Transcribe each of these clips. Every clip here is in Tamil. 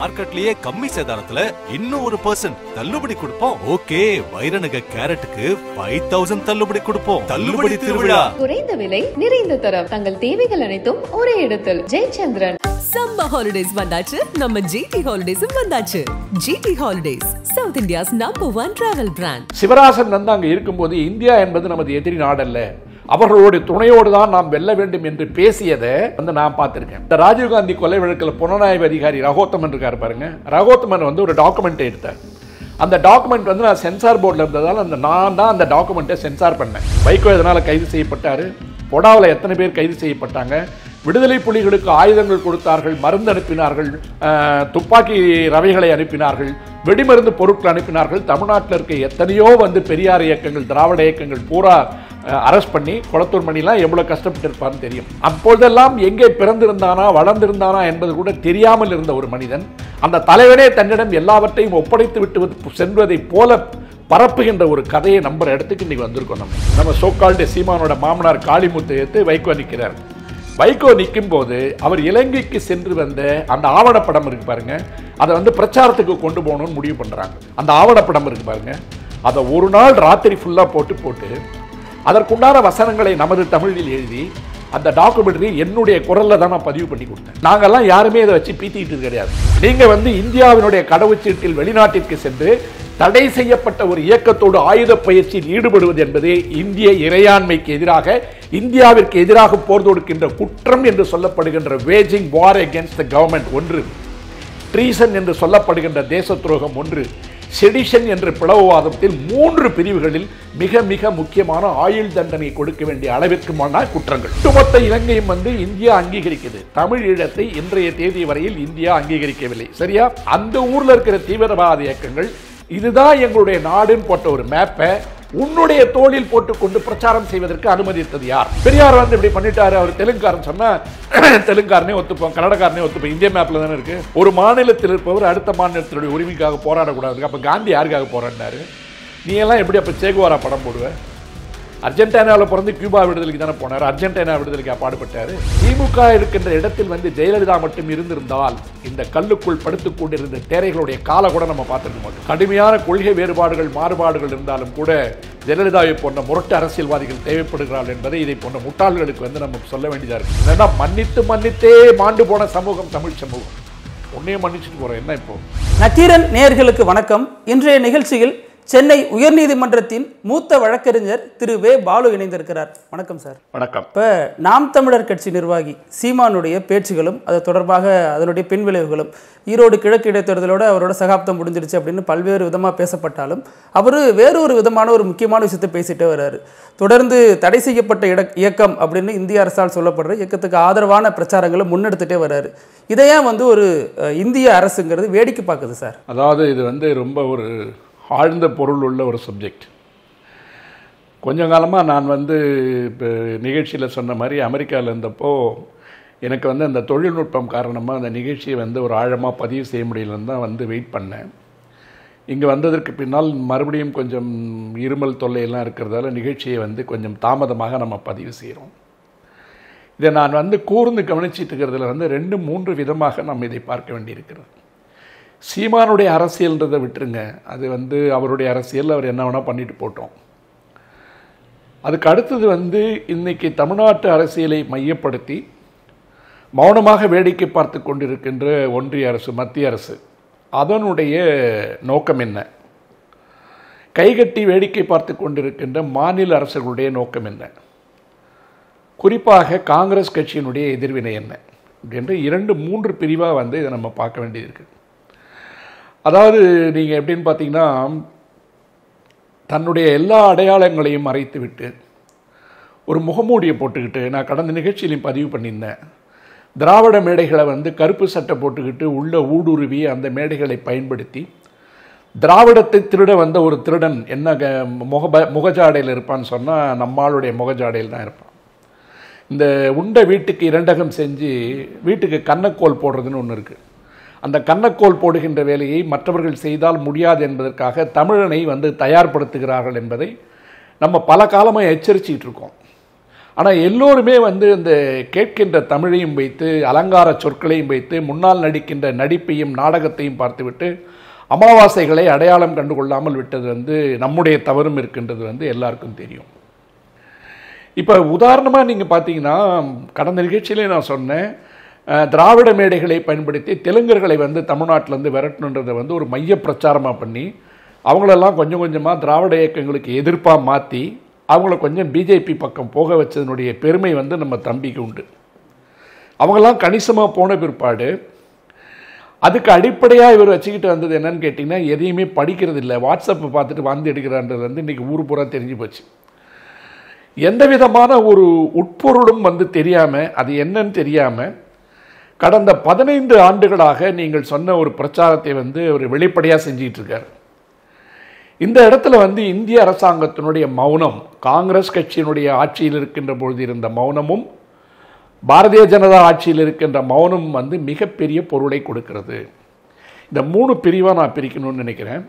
மார்க்கெட்லயே கம்மி சேதாரத்துல இன்னும் 1% தள்ளுபடி கொடுப்போம். ஓகே, வைரநக கேரட்டுக்கு 5000 தள்ளுபடி கொடுப்போம். தள்ளுபடி திருவிழா. குறைந்த விலை, நிறைந்த தரம். தங்கள் தேவைகள் அனைத்தும் ஒரே இடத்தில். ஜெயச்சந்திரன். சம்மர் ஹாலிடேஸ் வந்தாச்சு, நம்ம ஜிடி ஹாலிடேஸும் வந்தாச்சு. GT holidays, south India's number 1 travel brand. Sivarasan வந்து அங்க இருக்கும்போது இந்தியா என்பது நமது எதிரி நாடல்ல, அவர்களோட துணையோடு தான் நாம் வெல்ல வேண்டும் என்று பேசியதை வந்து நான் பார்த்திருக்கேன். இந்த ராஜீவ்காந்தி கொலை வழக்கில் புலனாய்வு அதிகாரி ரகோத்தமன் இருக்காரு பாருங்க, ரகோத்தமன் வந்து ஒரு டாக்குமெண்ட் எடுத்தார். அந்த டாக்குமெண்ட் வந்து நான் சென்சார் போர்டில் இருந்ததால் நான் தான் அந்த டாக்குமெண்ட்டை சென்சார் பண்ணேன். வைகோ இதனால் கைது செய்யப்பட்டார். பொடாவில் எத்தனை பேர் கைது செய்யப்பட்டாங்க, விடுதலை புலிகளுக்கு ஆயுதங்கள் கொடுத்தார்கள், மருந்து அனுப்பினார்கள், துப்பாக்கி ரவைகளை அனுப்பினார்கள், வெடிமருந்து பொருட்கள் அனுப்பினார்கள். தமிழ்நாட்டில் இருக்க எத்தனையோ வந்து பெரியார் இயக்கங்கள், திராவிட இயக்கங்கள் பூரா அரெஸ்ட் பண்ணி குளத்தூர் மணிலாம் எவ்வளோ கஷ்டப்பட்டு இருப்பான்னு தெரியும். அப்பொழுதெல்லாம் எங்கே பிறந்திருந்தானா வளர்ந்திருந்தானா என்பது கூட தெரியாமல் இருந்த ஒரு மனிதன் அந்த தலைவனே தன்னிடம் எல்லாவற்றையும் ஒப்படைத்து விட்டு செல்வதை போல பரப்புகின்ற ஒரு கதையை நம்புற இடத்துக்கு இன்னைக்கு வந்திருக்கோம். நம்ம சோக்கால்டு சீமானோட மாமனார் காளிமுத்து எடுத்து வைகோ நிற்கிறார். வைகோ நிற்கும் போது அவர் இலங்கைக்கு சென்று வந்த அந்த ஆவணப்படம் இருக்கு பாருங்க, அதை வந்து பிரச்சாரத்துக்கு கொண்டு போகணும்னு முடிவு பண்றாங்க. அந்த ஆவணப்படம் இருக்கு பாருங்க, அதை ஒரு நாள் ராத்திரி ஃபுல்லா போட்டு அதற்குண்டான வசனங்களை நமது தமிழில் எழுதி அந்த டாக்குமெண்ட்ரி என்னுடைய குரல்ல தான் நான் பதிவு பண்ணி கொடுத்தேன். நாங்கெல்லாம் யாருமே இதை வச்சு பீத்திட்டு கிடையாது. நீங்க வந்து இந்தியாவினுடைய கடவுச்சீட்டில் வெளிநாட்டிற்கு சென்று தடை செய்யப்பட்ட ஒரு இயக்கத்தோடு ஆயுத பயிற்சியில் ஈடுபடுவது என்பது இந்திய இறையாண்மைக்கு எதிராக, இந்தியாவிற்கு எதிராக போர் தொடுக்கின்ற குற்றம் என்று சொல்லப்படுகின்ற waging war against the government ஒன்று, ட்ரீசன் என்று சொல்லப்படுகின்ற தேச துரோகம் ஒன்று, செடிஷன் என்ற பிளவுவாதத்தில் 3 பிரிவுகளில் மிக மிக முக்கியமான ஆயுள் தண்டனை கொடுக்க வேண்டிய அளவிற்குமான குற்றங்கள். ஒட்டுமொத்த இலங்கையும் வந்து இந்தியா அங்கீகரிக்குது. தமிழ் ஈழத்தை இன்றைய தேதி வரையில் இந்தியா அங்கீகரிக்கவில்லை. சரியா? அந்த ஊர்ல இருக்கிற தீவிரவாத இயக்கங்கள் இதுதான் எங்களுடைய நாடுன்னு போட்ட ஒரு மேப்பை உன்னுடைய தோளில் போட்டுக்கொண்டு பிரச்சாரம் செய்வதற்கு அனுமதித்தது யார்? பெரியார் வந்து இப்படி பண்ணிட்டாரு, அவர் தெலுங்காரன் சொன்னா தெலுங்காரனே ஒத்துப்போம், கன்னடக்காரனே ஒத்துப்போம். இந்திய மேப்ல தானே இருக்கு. ஒரு மாநிலத்தில் இருப்பவர் அடுத்த மாநிலத்தினுடைய உரிமைக்காக போராடக்கூடாது. அப்ப காந்தி யாருக்காக போராடினாரு? நீ எல்லாம் எப்படி அப்ப சேகுவாரா படம் போடுவ? அர்ஜென்டினாவில் பிறந்து கியூபா விடுதலைக்கு தானே போனார், அர்ஜென்டினா விடுதலைக்கு பாடுபட்டார். திமுக இருக்கின்ற இடத்தில் வந்து ஜெயலலிதா மட்டும் இருந்திருந்தால் இந்த கல்லுக்குள் படுத்துக் கொண்டிருந்த தேரைகளுடைய கால கூட நம்ம பார்த்துருக்க மாட்டோம். கடுமையான கொள்கை வேறுபாடுகள் மாறுபாடுகள் இருந்தாலும் கூட ஜெயலலிதாவை போன்ற முரட்டு அரசியல்வாதிகள் தேவைப்படுகிறார்கள் என்பதை இதை போன்ற முட்டாள்களுக்கு வந்து நம்ம சொல்ல வேண்டியதாக இருக்கு. ஏன்னா மன்னித்தே மாண்டு போன சமூகம் தமிழ் சமூகம். ஒன்னே மன்னிச்சுட்டு போறோம். என்ன இப்போ நக்கீரன் நேயர்களுக்கு வணக்கம். இன்றைய நிகழ்ச்சியில் சென்னை உயர்நீதிமன்றத்தின் மூத்த வழக்கறிஞர் திரு வே பாலு இணைந்திருக்கிறார். வணக்கம் சார். வணக்கம். இப்போ நாம் தமிழர் கட்சி நிர்வாகி சீமானுடைய பேச்சுகளும் அது தொடர்பாக அதனுடைய பின்விளைவுகளும், ஈரோடு கிழக்கு இடைத்தேர்தலோடு அவரோட சகாப்தம் முடிஞ்சிருச்சு அப்படின்னு பல்வேறு விதமாக பேசப்பட்டாலும் அவர் வேறொரு விதமான ஒரு முக்கியமான விஷயத்தை பேசிட்டே வர்றாரு. தொடர்ந்து தடை செய்யப்பட்ட இயக்கம் அப்படின்னு இந்திய அரசால் சொல்லப்படுற இயக்கத்துக்கு ஆதரவான பிரச்சாரங்களை முன்னெடுத்துட்டே வர்றாரு. இதையே வந்து ஒரு இந்திய அரசுங்கிறது வேடிக்கை பார்க்குது சார். அதாவது இது வந்து ரொம்ப ஒரு ஆழ்ந்த பொருள் உள்ள ஒரு சப்ஜெக்ட். கொஞ்ச காலமாக நான் வந்து இப்போ நிகழ்ச்சியில் சொன்ன மாதிரி அமெரிக்காவில் இருந்தப்போ எனக்கு வந்து அந்த தொழில்நுட்பம் காரணமாக அந்த நிகழ்ச்சியை வந்து ஒரு ஆழமாக பதிவு செய்ய முடியலன்னு தான் வந்து வெயிட் பண்ணேன். இங்கே வந்ததற்கு பின்னால் மறுபடியும் கொஞ்சம் இருமல் தொல்லையெல்லாம் இருக்கிறதால நிகழ்ச்சியை வந்து கொஞ்சம் தாமதமாக நம்ம பதிவு செய்கிறோம். இதை நான் வந்து கூர்ந்து கவனிச்சிட்டு இருக்கிறதுல வந்து 2-3 விதமாக நம்ம இதை பார்க்க வேண்டியிருக்கிறது. சீமானுடைய அரசியல்ன்றதை விட்டுருங்க, அது வந்து அவருடைய அரசியல், அவர் என்ன வேணால் பண்ணிட்டு போட்டோம். அதுக்கு அடுத்தது வந்து இன்னைக்கு தமிழ்நாட்டு அரசியலை மையப்படுத்தி மௌனமாக வேடிக்கை பார்த்து கொண்டிருக்கின்ற ஒன்றிய அரசு, மத்திய அரசு, அதனுடைய நோக்கம் என்ன? கைகட்டி வேடிக்கை பார்த்து கொண்டிருக்கின்ற மாநில அரசுகளுடைய நோக்கம் என்ன? குறிப்பாக காங்கிரஸ் கட்சியினுடைய எதிர்வினை என்ன? அப்படின்ற 2-3 பிரிவாக வந்து இதை நம்ம பார்க்க வேண்டியிருக்கு. அதாவது நீங்கள் எப்படின்னு பார்த்தீங்கன்னா, தன்னுடைய எல்லா அடையாளங்களையும் மறைத்து விட்டு ஒரு முகமூடியை போட்டுக்கிட்டு, நான் கடந்த நிகழ்ச்சியிலையும் பதிவு பண்ணியிருந்தேன், திராவிட மேடைகளை வந்து கருப்பு சட்டை போட்டுக்கிட்டு உள்ள ஊடுருவி அந்த மேடைகளை பயன்படுத்தி திராவிடத்தை திருட வந்த ஒரு திருடன் என்ன முகஜாடையில் இருப்பான்னு சொன்னால் நம்மளுடைய முகஜாடையில் தான் இருப்பான். இந்த உண்ட வீட்டுக்கு 2 செஞ்சு வீட்டுக்கு கன்னக்கோல் போடுறதுன்னு ஒன்று இருக்குது. அந்த கன்னக்கோல் போடுகின்ற வேலையை மற்றவர்கள் செய்தால் முடியாது என்பதற்காக தமிழனை வந்து தயார்படுத்துகிறார்கள் என்பதை நம்ம பல காலமாக எச்சரிச்சிட்டு இருக்கோம். ஆனால் எல்லோருமே வந்து இந்த கேட்கின்ற தமிழையும் வைத்து அலங்கார சொற்களையும் வைத்து முன்னால் நடிக்கின்ற நடிப்பையும் நாடகத்தையும் பார்த்துவிட்டு அமாவாசைகளை அடையாளம் கண்டுகொள்ளாமல் விட்டது வந்து நம்முடைய தவறும் இருக்கின்றது வந்து எல்லாருக்கும் தெரியும். இப்போ உதாரணமாக நீங்கள் பார்த்தீங்கன்னா, கடந்த நிகழ்ச்சியிலே நான் சொன்னேன், திராவிட மேடைகளை பயன்படுத்தி தெலுங்கர்களை வந்து தமிழ்நாட்டிலேருந்து விரட்டணுன்றதை வந்து ஒரு மைய பிரச்சாரமாக பண்ணி அவங்களெல்லாம் கொஞ்சம் கொஞ்சமாக திராவிட இயக்கங்களுக்கு எதிர்ப்பாக மாற்றி அவங்கள கொஞ்சம் பிஜேபி பக்கம் போக வச்சதனுடைய பெருமை வந்து நம்ம தம்பிக்கு உண்டு. அவங்கெல்லாம் கணிசமாக போன பிற்பாடு அதுக்கு அடிப்படையாக இவர் வச்சுக்கிட்டு வந்தது என்னன்னு கேட்டிங்கன்னா, எதையுமே படிக்கிறது இல்லை, வாட்ஸ்அப்பை பார்த்துட்டு வந்து எடுக்கிறான்றது வந்து இன்றைக்கி ஊர் பூரா தெரிஞ்சு போச்சு. எந்த விதமான ஒரு உட்பொருளும் வந்து தெரியாமல், அது என்னன்னு தெரியாமல் கடந்த 15 ஆண்டுகளாக நீங்கள் சொன்ன ஒரு பிரச்சாரத்தை வந்து அவர் வெளிப்படையாக செஞ்சிட்டு இருக்கார். இந்த இடத்துல வந்து இந்திய அரசாங்கத்தினுடைய மௌனம், காங்கிரஸ் கட்சியினுடைய ஆட்சியில் இருக்கின்ற பொழுது இருந்த மௌனமும் பாரதிய ஜனதா ஆட்சியில் இருக்கின்ற மௌனம் வந்து மிகப்பெரிய பொருளை கொடுக்கிறது. இந்த 3 பிரிவாக நான் பிரிக்கணும்னு நினைக்கிறேன்.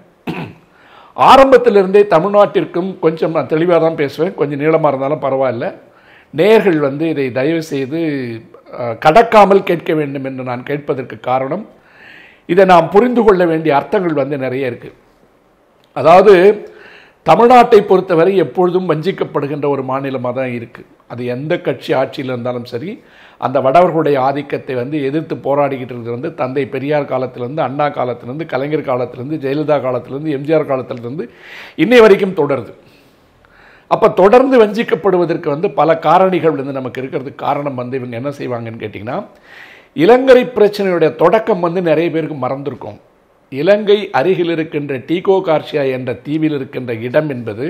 ஆரம்பத்திலிருந்தே தமிழ்நாட்டிற்கும் கொஞ்சம் நான் தெளிவாக தான் பேசுவேன், கொஞ்சம் நீளமாக இருந்தாலும் பரவாயில்ல, நேயர்கள் வந்து இதை தயவு செய்து கடக்காமல் கேட்க வேண்டும் என்று நான் கேட்பதற்கு காரணம், இதை நாம் புரிந்து கொள்ள வேண்டிய அர்த்தங்கள் வந்து நிறைய இருக்குது. அதாவது தமிழ்நாட்டை பொறுத்தவரை எப்பொழுதும் வஞ்சிக்கப்படுகின்ற ஒரு மாநிலமாக தான் இருக்குது. அது எந்த கட்சி ஆட்சியில் இருந்தாலும் சரி, அந்த வடவர்களுடைய ஆதிக்கத்தை வந்து எதிர்த்து போராடிக்கிட்டு இருக்கிறது வந்து தந்தை பெரியார் காலத்திலேருந்து, அண்ணா காலத்திலேருந்து, கலைஞர் காலத்திலேருந்து, ஜெயலலிதா காலத்திலேருந்து, எம்ஜிஆர் காலத்திலேருந்து இன்னை வரைக்கும் தொடருது. அப்போ தொடர்ந்து வஞ்சிக்கப்படுவதற்கு வந்து பல காரணிகள் வந்து நமக்கு இருக்கிறதுக்கு காரணம் வந்து இவங்க என்ன செய்வாங்கன்னு கேட்டிங்கன்னா, இலங்கை பிரச்சனையுடைய தொடக்கம் வந்து நிறைய பேருக்கு மறந்துருக்கும். இலங்கை அருகில் இருக்கின்ற டீகோ கார்சியா என்ற தீவில் இருக்கின்ற இடம் என்பது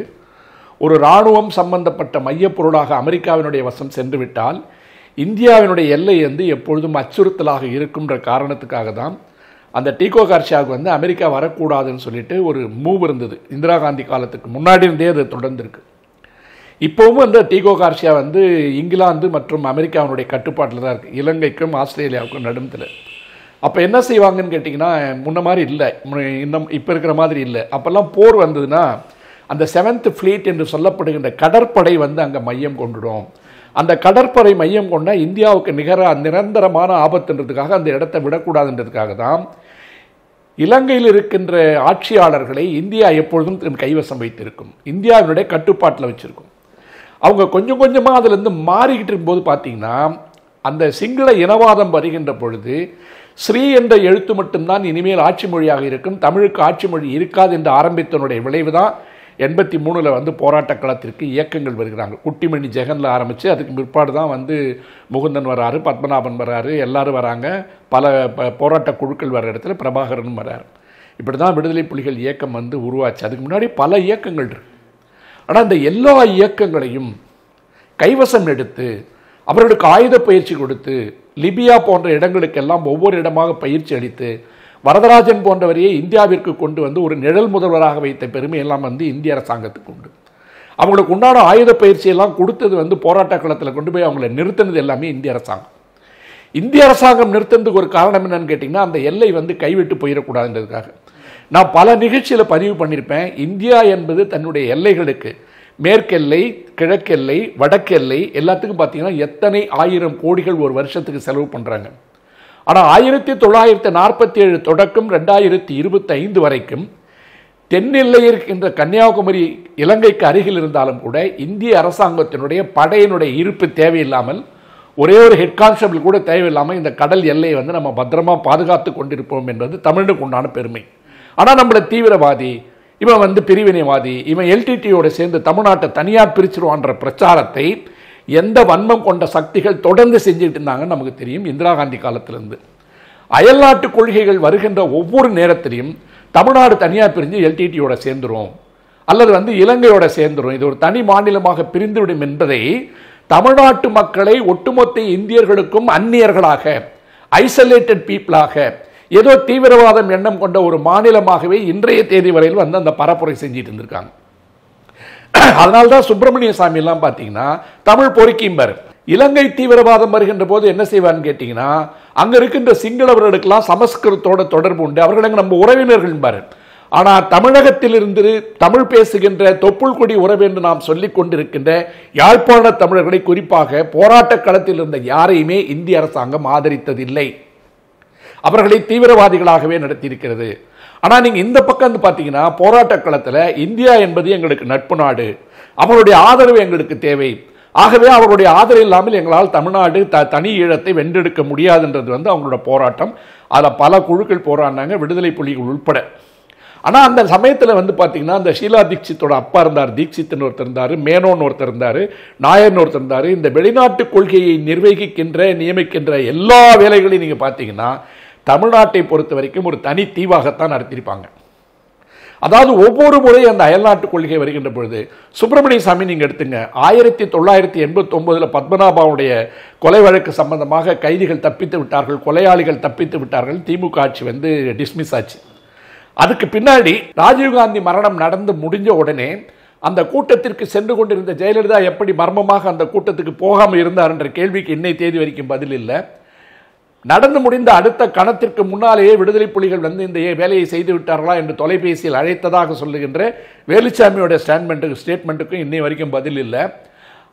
ஒரு இராணுவம் சம்பந்தப்பட்ட மையப்பொருளாக அமெரிக்காவினுடைய வசம் சென்று விட்டால் இந்தியாவினுடைய எல்லை வந்து எப்பொழுதும் அச்சுறுத்தலாக இருக்குன்ற காரணத்துக்காக தான் அந்த டீகோ கார்சியாவுக்கு வந்து அமெரிக்கா வரக்கூடாதுன்னு சொல்லிட்டு ஒரு மூவ் இருந்தது. இந்திரா காந்தி காலத்துக்கு முன்னாடி இருந்தே அது தொடர்ந்துருக்கு. இப்போவும் அந்த டீகோ கார்சியா வந்து இங்கிலாந்து மற்றும் அமெரிக்காவினுடைய கட்டுப்பாட்டில் தான் இருக்குது, இலங்கைக்கும் ஆஸ்திரேலியாவுக்கும் நடுவில். அப்போ என்ன செய்வாங்கன்னு கேட்டிங்கன்னா, முன்ன மாதிரி இல்லை, இன்னும் இப்போ இருக்கிற மாதிரி இல்லை. அப்போல்லாம் போர் வந்ததுன்னா அந்த 7th ஃப்ளீட் என்று சொல்லப்படுகின்ற கடற்படை வந்து அங்கே மையம் கொண்டுடும். அந்த கடற்படை மையம் கொண்டால் இந்தியாவுக்கு நிரந்தரமான ஆபத்துன்றதுக்காக அந்த இடத்தை விடக்கூடாதுன்றதுக்காக தான் இலங்கையில் இருக்கின்ற ஆட்சியாளர்களை இந்தியா எப்பொழுதும் கைவசம் வைத்திருக்கும், இந்தியாவினுடைய கட்டுப்பாட்டில் வச்சுருக்கும். அவங்க கொஞ்சம் கொஞ்சமாக அதிலேருந்து மாறிக்கிட்டு இருக்கும்போது பார்த்தீங்கன்னா, அந்த சிங்கள இனவாதம் வருகின்ற பொழுது ஸ்ரீ என்ற எழுத்து மட்டும்தான் இனிமேல் ஆட்சி மொழியாக இருக்கும், தமிழுக்கு ஆட்சி மொழி இருக்காது என்று ஆரம்பித்தனுடைய விளைவு தான் 83 வந்து போராட்ட களத்திற்கு இயக்கங்கள் வருகிறாங்க. குட்டிமணி ஜெகனில் ஆரம்பித்து அதுக்கு பிற்பாடு தான் வந்து முகுந்தன் வராரு, பத்மநாபன் வராரு, எல்லாரும் வராங்க, பல போராட்ட குழுக்கள் வர இடத்துல பிரபாகரனும் வராரு. இப்படி தான் விடுதலை புலிகள் இயக்கம் வந்து உருவாச்சு. அதுக்கு முன்னாடி பல இயக்கங்கள் இருக்கு. ஆனால் அந்த எல்லா இயக்கங்களையும் கைவசம் எடுத்து அவர்களுக்கு ஆயுத பயிற்சி கொடுத்து லிபியா போன்ற இடங்களுக்கெல்லாம் ஒவ்வொரு இடமாக பயிற்சி அளித்து வரதராஜன் போன்றவரையே இந்தியாவிற்கு கொண்டு வந்து ஒரு நிழல் முதல்வராக வைத்த பெருமை எல்லாம் வந்து இந்திய அரசாங்கத்துக்கு உண்டு. அவங்களுக்கு உண்டான ஆயுத பயிற்சியெல்லாம் கொடுத்தது வந்து போராட்ட களத்தில் கொண்டு போய் அவங்களை நிறுத்தினது எல்லாமே இந்திய அரசாங்கம். இந்திய அரசாங்கம் நிறுத்தினதுக்கு ஒரு காரணம் என்னன்னு கேட்டிங்கன்னா, அந்த எல்லை வந்து கைவிட்டு போயிடக்கூடாதுன்றதுக்காக. நான் பல நிகழ்ச்சியில் பதிவு பண்ணியிருப்பேன், இந்தியா என்பது தன்னுடைய எல்லைகளுக்கு மேற்கெல்லை, கிழக்கெல்லை, வடக்கெல்லை எல்லாத்துக்கும் பார்த்தீங்கன்னா எத்தனை 1000 கோடிகள் ஒரு வருஷத்துக்கு செலவு பண்ணுறாங்க. ஆனால் 1947 தொடக்கம் 2025 வரைக்கும் தென்னெல்லை இருக்கின்ற கன்னியாகுமரி இலங்கைக்கு அருகில் இருந்தாலும் கூட இந்திய அரசாங்கத்தினுடைய படையினுடைய இருப்பு தேவையில்லாமல், ஒரே ஒரு ஹெட் கான்ஸ்டபிள் கூட தேவையில்லாமல் இந்த கடல் எல்லையை வந்து நம்ம பத்திரமா பாதுகாத்து கொண்டிருப்போம் என்பது தமிழுக்கு உண்டான பெருமை. ஆனால் நம்மளை தீவிரவாதி, இவன் வந்து பிரிவினைவாதி, இவன் எல்டிடியோட சேர்ந்து தமிழ்நாட்டை தனியார் பிரிச்சிருவான்ற பிரச்சாரத்தை எந்த வன்மம் கொண்ட சக்திகள் தொடர்ந்து செஞ்சுட்டு இருந்தாங்கன்னு நமக்கு தெரியும். இந்திரா காந்தி காலத்திலிருந்து அயல்நாட்டு கொள்கைகள் வருகின்ற ஒவ்வொரு நேரத்திலையும் தமிழ்நாடு தனியார் பிரிஞ்சு எல்டிடியோட சேர்ந்துரும் அல்லது வந்து இலங்கையோட சேர்ந்துரும், இது ஒரு தனி மாநிலமாக பிரிந்துவிடும் என்பதை தமிழ்நாட்டு மக்களை ஒட்டுமொத்த இந்தியர்களுக்கும் அந்நியர்களாக, ஐசோலேட்டட் பீப்புளாக, ஏதோ தீவிரவாதம் எண்ணம் கொண்ட ஒரு மாநிலமாகவே இன்றைய தேதி வரையில் வந்து அந்த பரப்புரை செஞ்சிட்டு இருந்திருக்காங்க. அதனால்தான் சுப்பிரமணிய சாமி எல்லாம் பார்த்தீங்கன்னா தமிழ் பொறுக்கிம்பார். இலங்கை தீவிரவாதம் வருகின்ற போது என்ன செய்வான்னு கேட்டீங்கன்னா, அங்க இருக்கின்ற சிங்களவர்களுக்கெல்லாம் சமஸ்கிருதத்தோட தொடர்பு உண்டு, அவர்களுக்கு நம்ம உறவினர்கள் பாரு, ஆனால் தமிழகத்திலிருந்து தமிழ் பேசுகின்ற தொப்புள் கொடி உறவு என்று நாம் சொல்லிக் கொண்டிருக்கின்ற யாழ்ப்பாண தமிழர்களை, குறிப்பாக போராட்ட களத்தில் இருந்த யாரையுமே இந்திய அரசாங்கம் ஆதரித்ததில்லை. அவர்களை தீவிரவாதிகளாகவே நடத்தியிருக்கிறது. ஆனால் நீங்க இந்த பக்கம் பார்த்தீங்கன்னா, போராட்ட களத்தில் இந்தியா என்பது எங்களுக்கு நட்பு நாடு, அவருடைய ஆதரவு எங்களுக்கு தேவை, ஆகவே அவருடைய ஆதரவு இல்லாமல் எங்களால் தமிழ்நாடு தனி ஈழத்தை வென்றெடுக்க முடியாதுன்றது அவங்களோட போராட்டம். அதில் பல குழுக்கள் போராடினாங்க, விடுதலை புலிகள் உட்பட. ஆனால் அந்த சமயத்தில் பார்த்தீங்கன்னா, அந்த ஷீலா தீட்சித்தோட அப்பா இருந்தார், தீட்சித்னு ஒருத்தர் இருந்தார், மேனோன்னு ஒருத்தர் இருந்தார், நாயர்னு ஒருத்தர் இருந்தார். இந்த வெளிநாட்டு கொள்கையை நியமிக்கின்ற எல்லா வேலைகளையும் நீங்கள் பார்த்தீங்கன்னா தமிழ்நாட்டை பொறுத்த வரைக்கும் ஒரு தனி தீவாகத்தான் நடத்தியிருப்பாங்க. அதாவது ஒவ்வொரு முறை அந்த அயல்நாட்டு கொள்கை வருகின்ற பொழுது, சுப்பிரமணிய சாமி நீங்க எடுத்துங்க, 1989 பத்மநாபாவுடைய கொலை வழக்கு சம்பந்தமாக கைதிகள் தப்பித்து விட்டார்கள், கொலையாளிகள் தப்பித்து விட்டார்கள், திமுக ஆட்சி டிஸ்மிஸ் ஆச்சு. அதுக்கு பின்னாடி ராஜீவ்காந்தி மரணம் நடந்து முடிஞ்ச உடனே அந்த கூட்டத்திற்கு சென்று கொண்டிருந்த ஜெயலலிதா எப்படி மர்மமாக அந்த கூட்டத்துக்கு போகாமல் இருந்தார் என்ற கேள்விக்கு இன்னை தேதி வரைக்கும் பதில் இல்லை. நடந்து முடிந்த அடுத்த கணத்திற்கு முன்னாலேயே விடுதலை புலிகள் இந்த வேலையை செய்து விட்டார்களா என்று தொலைபேசியில் அழைத்ததாக சொல்லுகின்ற வேலுச்சாமியோட ஸ்டேட்மெண்ட்டுக்கும் இன்னை வரைக்கும் பதில் இல்லை.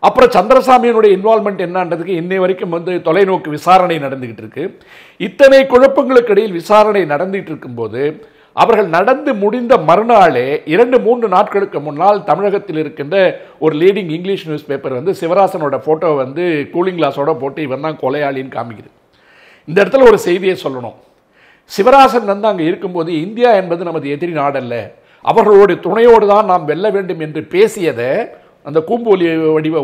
அப்புறம் சந்திரசாமியினுடைய இன்வால்மெண்ட் என்னன்றதுக்கு இன்னை வரைக்கும் தொலைநோக்கு விசாரணை நடந்துகிட்டு இருக்கு. இத்தனை குழப்பங்களுக்கு இடையில் விசாரணை நடந்துகிட்டு இருக்கும்போது, அவர்கள் நடந்து முடிந்த மறுநாளே 2-3 நாட்களுக்கு முன்னால் தமிழகத்தில் இருக்கின்ற ஒரு லீடிங் இங்கிலீஷ் நியூஸ் பேப்பர் சிவராசனோட போட்டோ கூலிங் கிளாஸோட போட்டு இவன் தான் கொலையாளின்னு காமிக்குது. இந்த இடத்துல ஒரு செய்தியை சொல்லணும். சிவராசன் அங்கே இருக்கும்போது இந்தியா என்பது நமது எதிரி நாடல்ல, அவர்களோட துணையோடு தான் நாம் வெல்ல வேண்டும் என்று பேசியதை அந்த கூம்பு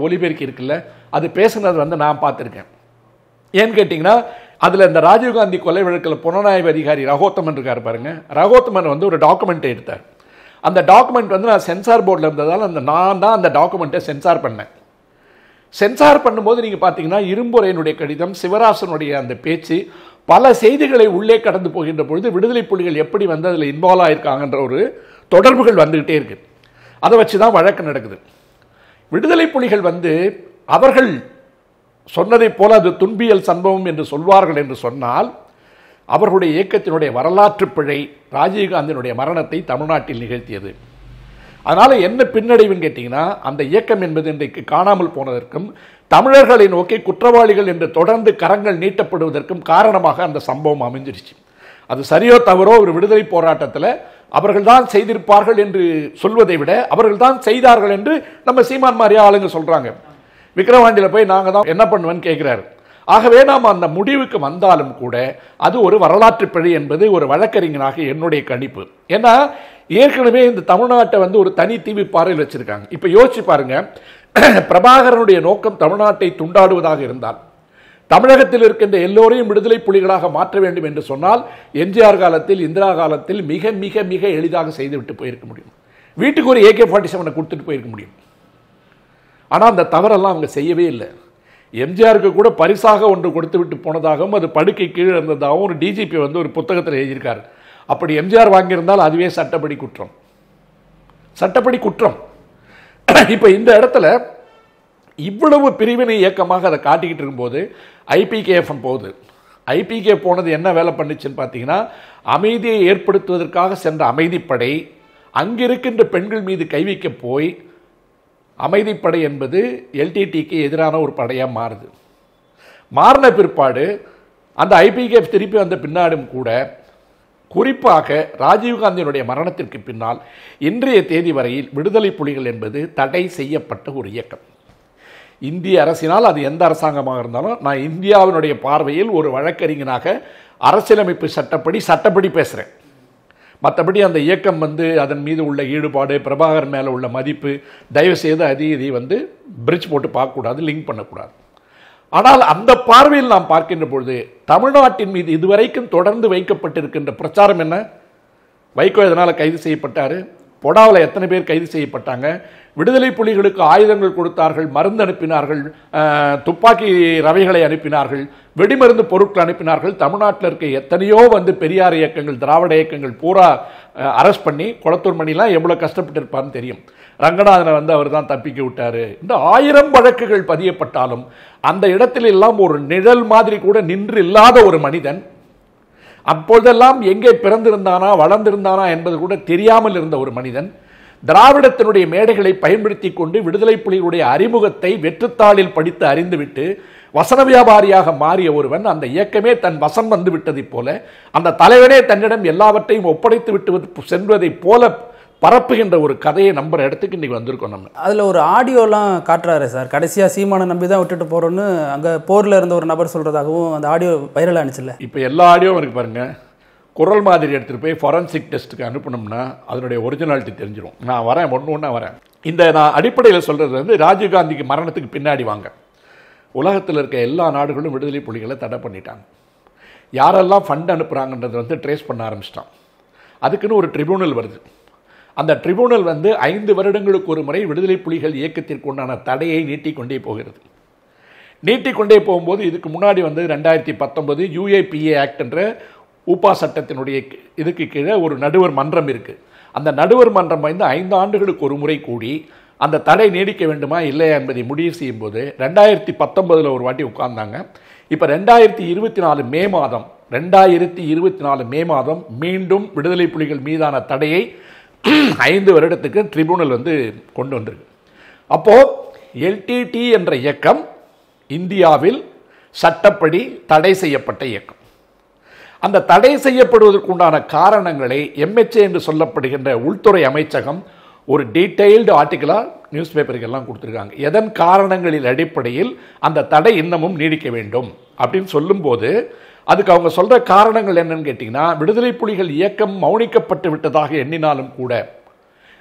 ஒலிபெருக்கி இருக்குல்ல, அது பேசுனது நான் பார்த்துருக்கேன். ஏன்னு கேட்டிங்கன்னா, அதில் இந்த ராஜீவ்காந்தி கொலை வழக்கில் புலனாய்வு அதிகாரி ரகோத்தமன் இருக்கார் பாருங்க, ரகோத்தமன் ஒரு டாக்குமெண்ட்டை எடுத்தார். அந்த டாக்குமெண்ட் நான் சென்சார் போர்டில் இருந்ததால் நான் தான் அந்த டாக்குமெண்ட்டை சென்சார் பண்ணேன். சென்சார் பண்ணும்போது நீங்கள் பார்த்தீங்கன்னா, இரும்புரையினுடைய கடிதம், சிவராசனுடைய அந்த பேச்சு, பல செய்திகளை உள்ளே கடந்து போகின்ற பொழுது விடுதலை புலிகள் எப்படி அதில் இன்வால்வ் ஆகியிருக்காங்கன்ற ஒரு தொடர்புகள் வந்துகிட்டே இருக்கு. அதை வச்சு தான் வழக்கு நடக்குது. விடுதலை புலிகள் அவர்கள் சொன்னதை போல அது துன்பியல் சம்பவம் என்று சொல்வார்கள் என்று சொன்னால், அவர்களுடைய இயக்கத்தினுடைய வரலாற்று பிழை ராஜீவ்காந்தியினுடைய மரணத்தை தமிழ்நாட்டில் நிகழ்த்தியது. அதனால என்ன பின்னடைவுன்னு கேட்டீங்கன்னா, அந்த இயக்கம் என்பது இன்றைக்கு காணாமல் போனதற்கும் தமிழர்களை நோக்கி குற்றவாளிகள் என்று தொடர்ந்து கரங்கள் நீட்டப்படுவதற்கும் காரணமாக அந்த சம்பவம் அமைஞ்சிருச்சு. அது சரியோ தவறோ ஒரு விடுதலை போராட்டத்தில் அவர்கள் தான் செய்திருப்பார்கள் என்று சொல்வதை விட அவர்கள் தான் செய்தார்கள் என்று நம்ம சீமான் மாதிரியா ஆளுங்க சொல்றாங்க. விக்கிரவாண்டியில் போய் நாங்கள் தான் என்ன பண்ணுவேன்னு கேட்கிறாரு. ஆகவே நாம் அந்த முடிவுக்கு வந்தாலும் கூட அது ஒரு வரலாற்று பிழை என்பது ஒரு வழக்கறிஞனாக என்னுடைய கணிப்பு. ஏன்னா ஏற்கனவே இந்த தமிழ்நாட்டை ஒரு தனி தீவு பாறையில் வச்சிருக்காங்க. இப்ப யோசிச்சு பாருங்க, பிரபாகரனுடைய நோக்கம் தமிழ்நாட்டை துண்டாடுவதாக இருந்தால், தமிழகத்தில் இருக்கின்ற எல்லோரையும் விடுதலை புலிகளாக மாற்ற வேண்டும் என்று சொன்னால், எம்ஜிஆர் காலத்தில் இந்திரா காலத்தில் மிக மிக மிக எளிதாக செய்துவிட்டு போயிருக்க முடியும். வீட்டுக்கு ஒரு AK-47 கொடுத்துட்டு போயிருக்க முடியும். ஆனால் அந்த தவறெல்லாம் அவங்க செய்யவே இல்லை. எம்ஜிஆருக்கு கூட பரிசாக ஒன்று கொடுத்து விட்டு போனதாகவும் அது படுக்கை கீழே இருந்ததாகவும் ஒரு டிஜிபி ஒரு புத்தகத்தில் எழுதியிருக்காரு. அப்படி எம்ஜிஆர் வாங்கியிருந்தால் அதுவே சட்டப்படி குற்றம், சட்டப்படி குற்றம். இப்போ இந்த இடத்துல இவ்வளவு பிரிவினை இயக்கமாக அதை காட்டிக்கிட்டு இருக்கும்போது IPKFM போகுது. IPK போனது என்ன வேலை பண்ணுச்சுன்னு பார்த்தீங்கன்னா, அமைதியை ஏற்படுத்துவதற்காக சென்ற அமைதிப்படை அங்கிருக்கின்ற பெண்கள் மீது கை வைக்க போய் அமைதிப்படை என்பது LTTக்கு எதிரான ஒரு படையாக மாறுது. மாறின பிற்பாடு அந்த IPKF திருப்பி வந்த பின்னாடும் கூட, குறிப்பாக ராஜீவ்காந்தியினுடைய மரணத்திற்கு பின்னால் இன்றைய தேதி வரையில் விடுதலை புலிகள் என்பது தடை செய்யப்பட்ட ஒரு இயக்கம். இந்திய அரசினால், அது எந்த அரசாங்கமாக இருந்தாலும், நான் இந்தியாவினுடைய பார்வையில் ஒரு வழக்கறிஞனாக அரசியலமைப்பு சட்டப்படி பேசுகிறேன். மற்றபடி அந்த இயக்கம் அதன் மீது உள்ள ஈடுபாடு, பிரபாகர் மேலே உள்ள மதிப்பு, தயவு செய்து இதை பிரிட்ஜ் போட்டு பார்க்கக்கூடாது, லிங்க் பண்ணக்கூடாது. ஆனால் அந்த பார்வையில் நாம் பார்க்கின்ற பொழுது தமிழ்நாட்டின் மீது இதுவரைக்கும் தொடர்ந்து வைக்கப்பட்டிருக்கின்ற பிரச்சாரம் என்ன? வைகோ எதனால் கைது செய்யப்பட்டார்? பொடாவில் எத்தனை பேர் கைது செய்யப்பட்டாங்க? விடுதலை புலிகளுக்கு ஆயுதங்கள் கொடுத்தார்கள், மருந்து அனுப்பினார்கள், துப்பாக்கி ரவைகளை அனுப்பினார்கள், வெடிமருந்து பொருட்கள் அனுப்பினார்கள். தமிழ்நாட்டில் இருக்க எத்தனையோ பெரியார் இயக்கங்கள், திராவிட இயக்கங்கள் பூரா அரெஸ்ட் பண்ணி, கொளத்தூர் மணிலாம் எவ்வளோ கஷ்டப்பட்டு இருப்பார்னு தெரியும். ரங்கநாதனை அவர் தான் தப்பிக்க விட்டார். இந்த 1000 வழக்குகள் பதியப்பட்டாலும் அந்த இடத்துல எல்லாம் ஒரு நிழல் மாதிரி கூட நின்று இல்லாத ஒரு மனிதன், அப்பொழுதெல்லாம் எங்கே பிறந்திருந்தானா வளர்ந்திருந்தானா என்பது கூட தெரியாமல் இருந்த ஒரு மனிதன் திராவிடத்தினுடைய மேடைகளை பயன்படுத்தி கொண்டு விடுதலை புலிகளுடைய அறிமுகத்தை வெற்றுத்தாளில் படித்து அறிந்துவிட்டு வசன வியாபாரியாக மாறிய ஒருவன் அந்த இயக்கமே தன் வசம் வந்து விட்டதைப் போல, அந்த தலைவனே தன்னிடம் எல்லாவற்றையும் ஒப்படைத்து விட்டு செல்வதை போல பரப்புகின்ற ஒரு கதையை நம்புற இடத்துக்கு இன்னைக்கு வந்திருக்கோம். நம்ம அதில் ஒரு ஆடியோலாம் காட்டுறாரு சார். கடைசியாக சீமானை நம்பி தான் விட்டுட்டு போகிறோன்னு அங்கே போரில் இருந்த ஒரு நபர் சொல்கிறதாகவும் அந்த ஆடியோ வைரல் ஆனிச்சுல்ல. இப்போ எல்லா ஆடியோவும் இருக்கு பாருங்க. குரல் மாதிரி எடுத்துகிட்டு போய் ஃபாரன்சிக் டெஸ்ட்டுக்கு அனுப்பணும்னா அதனுடைய ஒரிஜினாலிட்டி தெரிஞ்சிடும். நான் வரேன், ஒன்று வரேன். இந்த நான் அடிப்படையில் சொல்கிறது வந்து ராஜீவ்காந்திக்கு மரணத்துக்கு பின்னாடி வாங்க, உலகத்தில் இருக்க எல்லா நாடுகளும் விடுதலை புலிகளை தடை பண்ணிட்டாங்க. யாரெல்லாம் ஃபண்ட் அனுப்புகிறாங்கன்றது வந்து ட்ரேஸ் பண்ண ஆரம்பிச்சிட்டான். அதுக்குன்னு ஒரு ட்ரிபியூனல் வருது. அந்த ட்ரிபியூனல் வந்து 5 வருடங்களுக்கு ஒரு முறை விடுதலை புலிகள் இயக்கத்திற்கு உண்டான தடையை நீட்டிக்கொண்டே போகிறது. நீட்டிக்கொண்டே போகும்போது இதுக்கு முன்னாடி வந்து 2019 UAPA ஆக்ட் என்ற ஊப்பா சட்டத்தினுடைய இதுக்கு கீழே ஒரு நடுவர் மன்றம் இருக்குது. அந்த நடுவர் மன்றம் வந்து 5 ஆண்டுகளுக்கு ஒரு முறை கூடி அந்த தடை நீடிக்க வேண்டுமா இல்லையா என்பதை முடிவு செய்யும் போது 2019 ஒரு வாட்டி உட்கார்ந்தாங்க. இப்போ 2024 மே மாதம் மீண்டும் விடுதலை புலிகள் மீதான தடையை 5 வருடத்துக்கு ட்ரிபியூனல் வந்து கொண்டு வந்திருக்கு. அப்போது LTT என்ற இயக்கம் இந்தியாவில் சட்டப்படி தடை செய்யப்பட்ட இயக்கம். அந்த தடை செய்யப்படுவதற்குண்டான காரணங்களை MHA என்று சொல்லப்படுகின்ற உள்துறை அமைச்சகம் ஒரு டீட்டெயில்டு ஆர்டிக்கலாக நியூஸ் பேப்பருக்கெல்லாம் கொடுத்துருக்காங்க. எதன் காரணங்களின் அடிப்படையில் அந்த தடை இன்னமும் நீடிக்க வேண்டும் அப்படின்னு சொல்லும்போது அதுக்கு அவங்க சொல்கிற காரணங்கள் என்னன்னு கேட்டிங்கன்னா, விடுதலை புலிகள் இயக்கம் மௌனிக்கப்பட்டு விட்டதாக எண்ணினாலும் கூட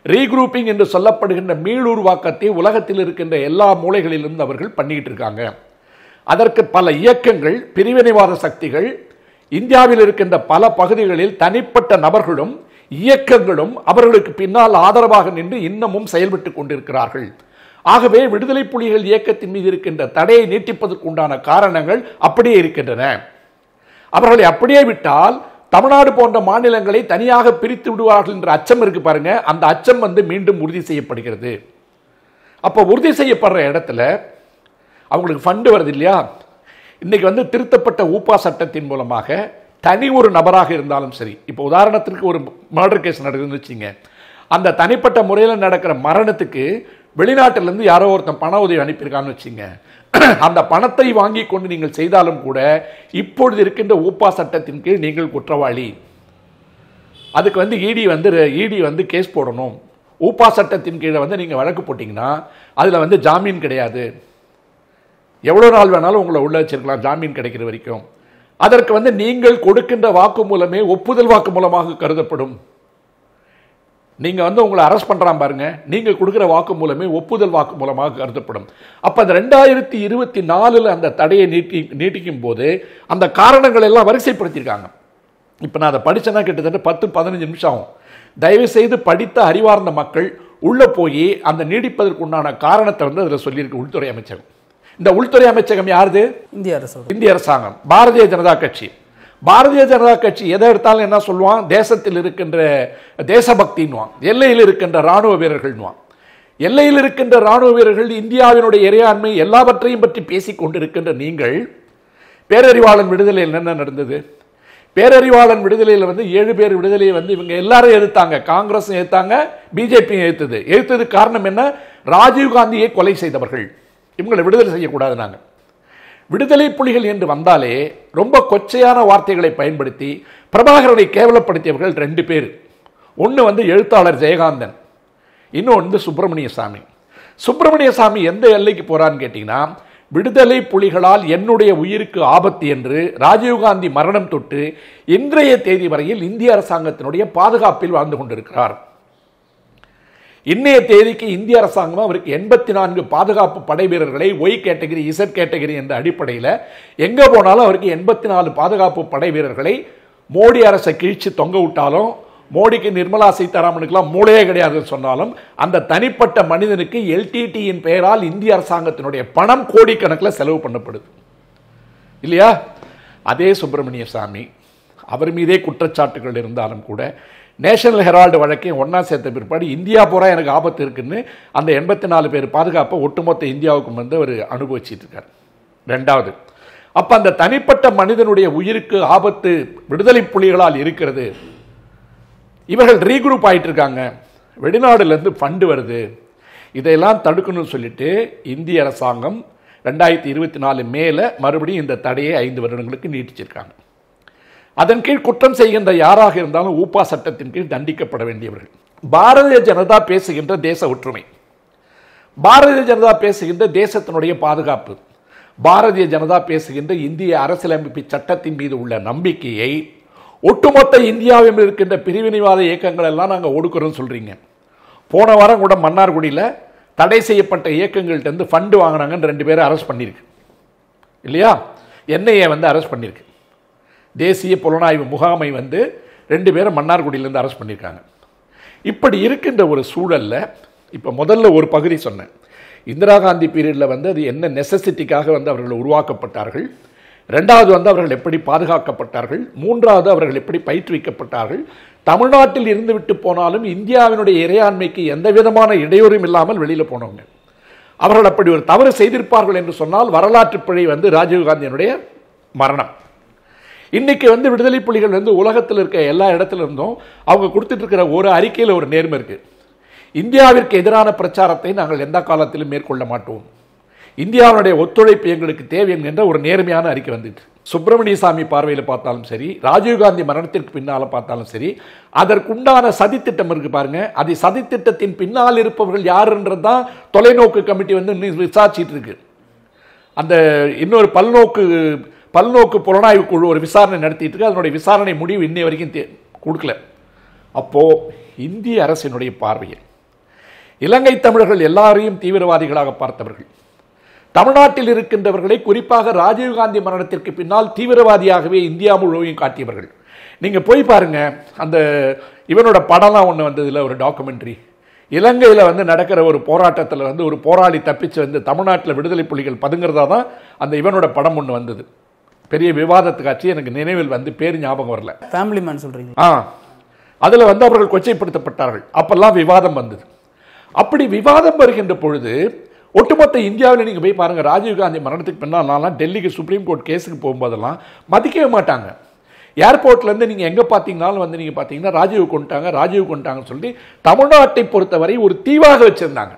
ரீக்ரூப்பிங் என்று சொல்லப்படுகின்ற மீளுருவாக்கத்தை உலகத்தில் இருக்கின்ற எல்லா மூலைகளிலும் அவர்கள் பண்ணிக்கிட்டு இருக்காங்க. அதற்கு பல இயக்கங்கள், பிரிவினைவாத சக்திகள், இந்தியாவில் இருக்கின்ற பல பகுதிகளில் தனிப்பட்ட நபர்களும் இயக்கங்களும் அவர்களுக்கு பின்னால் ஆதரவாக நின்று இன்னமும் செயல்பட்டு கொண்டிருக்கிறார்கள். ஆகவே விடுதலை புலிகள் இயக்கத்தின் மீது இருக்கின்ற தடையை நீட்டிப்பதற்குண்டான காரணங்கள் அப்படியே இருக்கின்றன. அவர்களை அப்படியே விட்டால் தமிழ்நாடு போன்ற மாநிலங்களை தனியாக பிரித்து விடுவார்கள் என்ற அச்சம் இருக்கு பாருங்க. அந்த அச்சம் வந்து மீண்டும் உறுதி செய்யப்படுகிறது. அப்போ உறுதி செய்யப்படுற இடத்துல அவங்களுக்கு ஃபண்டு வருது இல்லையா? இன்னைக்கு வந்து திருத்தப்பட்ட ஊப்பா சட்டத்தின் மூலமாக தனி ஒரு நபராக இருந்தாலும் சரி, இப்போ உதாரணத்திற்கு ஒரு மர்டர் கேஸ் நடக்குதுன்னு வச்சுங்க, அந்த தனிப்பட்ட முறையில் நடக்கிற மரணத்துக்கு வெளிநாட்டிலிருந்து யாரோ ஒருத்தன் பண உதவி அனுப்பியிருக்கான்னு வச்சுங்க, அந்த பணத்தை வாங்கி கொண்டு நீங்கள் செய்தாலும் கூட இப்பொழுது இருக்கின்ற ஊப்பா சட்டத்தின் கீழ் நீங்கள் குற்றவாளி. அதுக்கு வந்து இடி வந்து கேஸ் போடணும். ஊப்பா சட்டத்தின் கீழே வந்து நீங்கள் வழக்கு போட்டிங்கன்னா அதில் வந்து ஜாமீன் கிடையாது. எவ்வளோ நாள் வேணாலும் உங்களை உள்ள வச்சிருக்கலாம் ஜாமீன் கிடைக்கிற வரைக்கும். அதற்கு வந்து நீங்கள் கொடுக்கின்ற வாக்கு மூலமே ஒப்புதல் வாக்கு மூலமாக கருதப்படும். நீங்க வந்து உங்களை அரெஸ்ட் பண்றான் பாருங்க, நீங்க கொடுக்கிற வாக்கு மூலமே ஒப்புதல் வாக்கு மூலமாக கருதப்படும். அப்ப அந்த 2024 அந்த தடையை நீட்டிக்கும் போது அந்த காரணங்கள் எல்லாம் வரிசைப்படுத்தியிருக்காங்க. இப்ப நான் அதை படிச்சேன்னா கிட்டத்தட்ட 10-15 நிமிஷம் ஆகும். தயவு செய்து படித்த அறிவார்ந்த மக்கள் உள்ள போய் அந்த நீடிப்பதற்கு உண்டான காரணத்தை வந்து அதில் சொல்லியிருக்கு உள்துறை அமைச்சகம். இந்த உள்துறை அமைச்சகம் யாருது? இந்திய அரசாங்கம், பாரதிய ஜனதா கட்சி. பாரதிய ஜனதா கட்சி எதை எடுத்தாலும் என்ன சொல்லுவான்? தேசத்தில் இருக்கின்ற தேசபக்தின்வான், எல்லையில் இருக்கின்ற ராணுவ வீரர்கள்வான். எல்லையில் இருக்கின்ற ராணுவ வீரர்கள், இந்தியாவினுடைய இறையாண்மை, எல்லாவற்றையும் பற்றி பேசிக் கொண்டிருக்கின்ற நீங்கள் பேரறிவாளன் விடுதலையில் என்ன நடந்தது? பேரறிவாளன் விடுதலையில் வந்து 7 பேர் விடுதலையை வந்து இவங்க எல்லாரும் எதிர்த்தாங்க. காங்கிரஸும் எதிர்த்தாங்க, பிஜேபியும் எதிர்த்தது காரணம் என்ன? ராஜீவ்காந்தியை கொலை செய்தவர்கள், இவங்களை விடுதலை செய்யக்கூடாது. நாங்கள் விடுதலை புலிகள் என்று வந்தாலே ரொம்ப கொச்சையான வார்த்தைகளை பயன்படுத்தி பிரபாகரனை கேவலப்படுத்தியவர்கள் 2 பேர். ஒன்று வந்து எழுத்தாளர் ஜெயகாந்தன், இன்னொன்று சுப்பிரமணிய சாமி. சுப்பிரமணிய சாமி எந்த எல்லைக்கு போறான்னு கேட்டீங்கன்னா, விடுதலை புலிகளால் என்னுடைய உயிருக்கு ஆபத்து என்று ராஜீவ்காந்தி மரணம் தொட்டு இன்றைய தேதி வரையில் இந்திய அரசாங்கத்தினுடைய பாதுகாப்பில் வாழ்ந்து கொண்டிருக்கிறார். இன்னைய தேதிக்கு இந்திய அரசாங்கம் அவருக்கு 84 பாதுகாப்பு படை வீரர்களை ஒய் கேட்டகரி, இசட் கேட்டகரி என்ற அடிப்படையில் எங்க போனாலும் அவருக்கு 84 பாதுகாப்பு படை வீரர்களை மோடி அரசை கிழிச்சு தொங்க விட்டாலும், மோடிக்கு நிர்மலா சீதாராமனுக்கெல்லாம் மூளையே கிடையாதுன்னு சொன்னாலும், அந்த தனிப்பட்ட மனிதனுக்கு LTTயின் பெயரால் இந்திய அரசாங்கத்தினுடைய பணம் கோடிக்கணக்கில் செலவு பண்ணப்படுது இல்லையா? அதே சுப்பிரமணிய சாமி, அவர் மீதே குற்றச்சாட்டுகள் இருந்தாலும் கூட நேஷனல் ஹெரால்டு வழக்கையும் ஒன்றா சேர்த்த பிற்பாடு இந்தியா பூரா எனக்கு ஆபத்து இருக்குன்னு அந்த 84 பேர் பாதுகாப்பை ஒட்டுமொத்த இந்தியாவுக்கும் வந்து அவர் அனுபவிச்சுட்டு இருக்கார். 2வது, அப்ப அந்த தனிப்பட்ட மனிதனுடைய உயிருக்கு ஆபத்து விடுதலை புலிகளால் இருக்கிறது. இவர்கள் ரீகுரூப் ஆயிட்டு இருக்காங்க, வெளிநாடுல இருந்து ஃபண்டு வருது, இதையெல்லாம் தடுக்கணும்னு சொல்லிட்டு இந்திய அரசாங்கம் 2024 மேல மறுபடியும் இந்த தடையை 5 வருடங்களுக்கு நீட்டிச்சிருக்காங்க. அதன் கீழ் குற்றம் செய்கின்ற யாராக இருந்தாலும் ஊப்பா சட்டத்தின் கீழ் தண்டிக்கப்பட வேண்டியவர்கள். பாரதிய ஜனதா பேசுகின்ற தேச ஒற்றுமை, பாரதிய ஜனதா பேசுகின்ற தேசத்தினுடைய பாதுகாப்பு, பாரதிய ஜனதா பேசுகின்ற இந்திய அரசியலமைப்பு சட்டத்தின் மீது உள்ள நம்பிக்கையை ஒட்டுமொத்த இந்தியாவில் இருக்கின்ற பிரிவினைவாத இயக்கங்கள் எல்லாம் நாங்கள் ஒடுக்குறோம் சொல்றீங்க. போன வாரம் கூட மன்னார்குடியில் தடை செய்யப்பட்ட இயக்கங்கள்ட்ட இருந்து ஃபண்டு வாங்கினாங்கன்னு 2 பேரை அரெஸ்ட் பண்ணியிருக்கு இல்லையா? என்ஐஏ வந்து அரெஸ்ட் பண்ணியிருக்கு. தேசிய புலனாய்வு முகாமை வந்து 2 பேரை மன்னார்குடியிலேருந்து அரெஸ்ட் பண்ணியிருக்காங்க. இப்படி இருக்கின்ற ஒரு சூழலில் இப்போ முதல்ல ஒரு பகுதி சொன்னேன், இந்திரா காந்தி பீரியடில் வந்து அது என்ன நெசசிட்டிக்காக வந்து அவர்கள் உருவாக்கப்பட்டார்கள், 2வது வந்து அவர்கள் எப்படி பாதுகாக்கப்பட்டார்கள், 3வது அவர்கள் எப்படி பயிற்றுவிக்கப்பட்டார்கள், தமிழ்நாட்டில் இருந்து விட்டு போனாலும் இந்தியாவினுடைய இறையாண்மைக்கு எந்த விதமான இடையூறும் இல்லாமல் வெளியில் போனவங்க. அவர்கள் அப்படி ஒரு தவறு செய்திருப்பார்கள் என்று சொன்னால் வரலாற்று பிழை வந்து ராஜீவ்காந்தியினுடைய மரணம். இன்னைக்கு வந்து விடுதலை புலிகள் வந்து உலகத்தில் இருக்க எல்லா இடத்துல இருந்தும் அவங்க கொடுத்துட்டு இருக்கிற ஒரு அறிக்கையில் ஒரு நேர்மை இருக்கு. இந்தியாவிற்கு எதிரான பிரச்சாரத்தை நாங்கள் எந்த காலத்திலும் மேற்கொள்ள மாட்டோம், இந்தியாவுடைய ஒத்துழைப்பு எங்களுக்கு தேவை என்கின்ற ஒரு நேர்மையான அறிக்கை வந்துட்டு. சுப்பிரமணிய சாமி பார்வையில் பார்த்தாலும் சரி, ராஜீவ்காந்தி மரணத்திற்கு பின்னால் பார்த்தாலும் சரி, அதற்குண்டான சதித்திட்டம் இருக்கு பாருங்க. அது சதித்திட்டத்தின் பின்னால் இருப்பவர்கள் யாருன்றதுதான் தொலைநோக்கு கமிட்டி வந்து விசாரிச்சிட்டு இருக்கு. அந்த இன்னொரு பல்நோக்கு புலனாய்வு குழு ஒரு விசாரணை நடத்திட்டு இருக்கு. அதனுடைய விசாரணை முடிவு இன்னை வரைக்கும் கொடுக்கல. அப்போ இந்திய அரசினுடைய பார்வையில் இலங்கை தமிழர்கள் எல்லாரையும் தீவிரவாதிகளாக பார்த்தவர்கள், தமிழ்நாட்டில் இருக்கின்றவர்களை குறிப்பாக ராஜீவ்காந்தி மரணத்திற்கு பின்னால் தீவிரவாதியாகவே இந்தியா முழுவதும் காட்டியவர்கள். நீங்க போய் பாருங்க, அந்த இவனோட படம்லாம் ஒன்று வந்ததுல ஒரு டாக்குமெண்ட்ரி, இலங்கையில் வந்து நடக்கிற ஒரு போராட்டத்தில் வந்து ஒரு போராளி தப்பிச்சு வந்து தமிழ்நாட்டில் விடுதலை புலிகள் பதுங்கிறதா தான் அந்த இவனோட படம் ஒன்று வந்தது. பெரிய விவாதத்துக்காச்சு எனக்கு நினைவில் வந்து பேர் ஞாபகம் வரல. ஃபேமிலி மேன் சொல்றீங்க? அதில் வந்து அவர்கள் கொச்சைப்படுத்தப்பட்டார்கள். அப்பெல்லாம் விவாதம் வந்தது. அப்படி விவாதம் வருகின்ற பொழுது ஒட்டுமொத்த இந்தியாவில் நீங்கள் போய் பாருங்கள், ராஜீவ்காந்தி மரணத்துக்கு பின்னால் நான்லாம் டெல்லிக்கு சுப்ரீம் கோர்ட் கேஸுக்கு போகும்போதெல்லாம் மதிக்கவே மாட்டாங்க. ஏர்போர்ட்லேருந்து நீங்கள் எங்கே பார்த்தீங்கன்னாலும் வந்து நீங்கள் பார்த்தீங்கன்னா ராஜீவ் கொண்டுட்டாங்கன்னு சொல்லி தமிழ்நாட்டை பொறுத்தவரை ஒரு தீவாக வச்சுருந்தாங்க.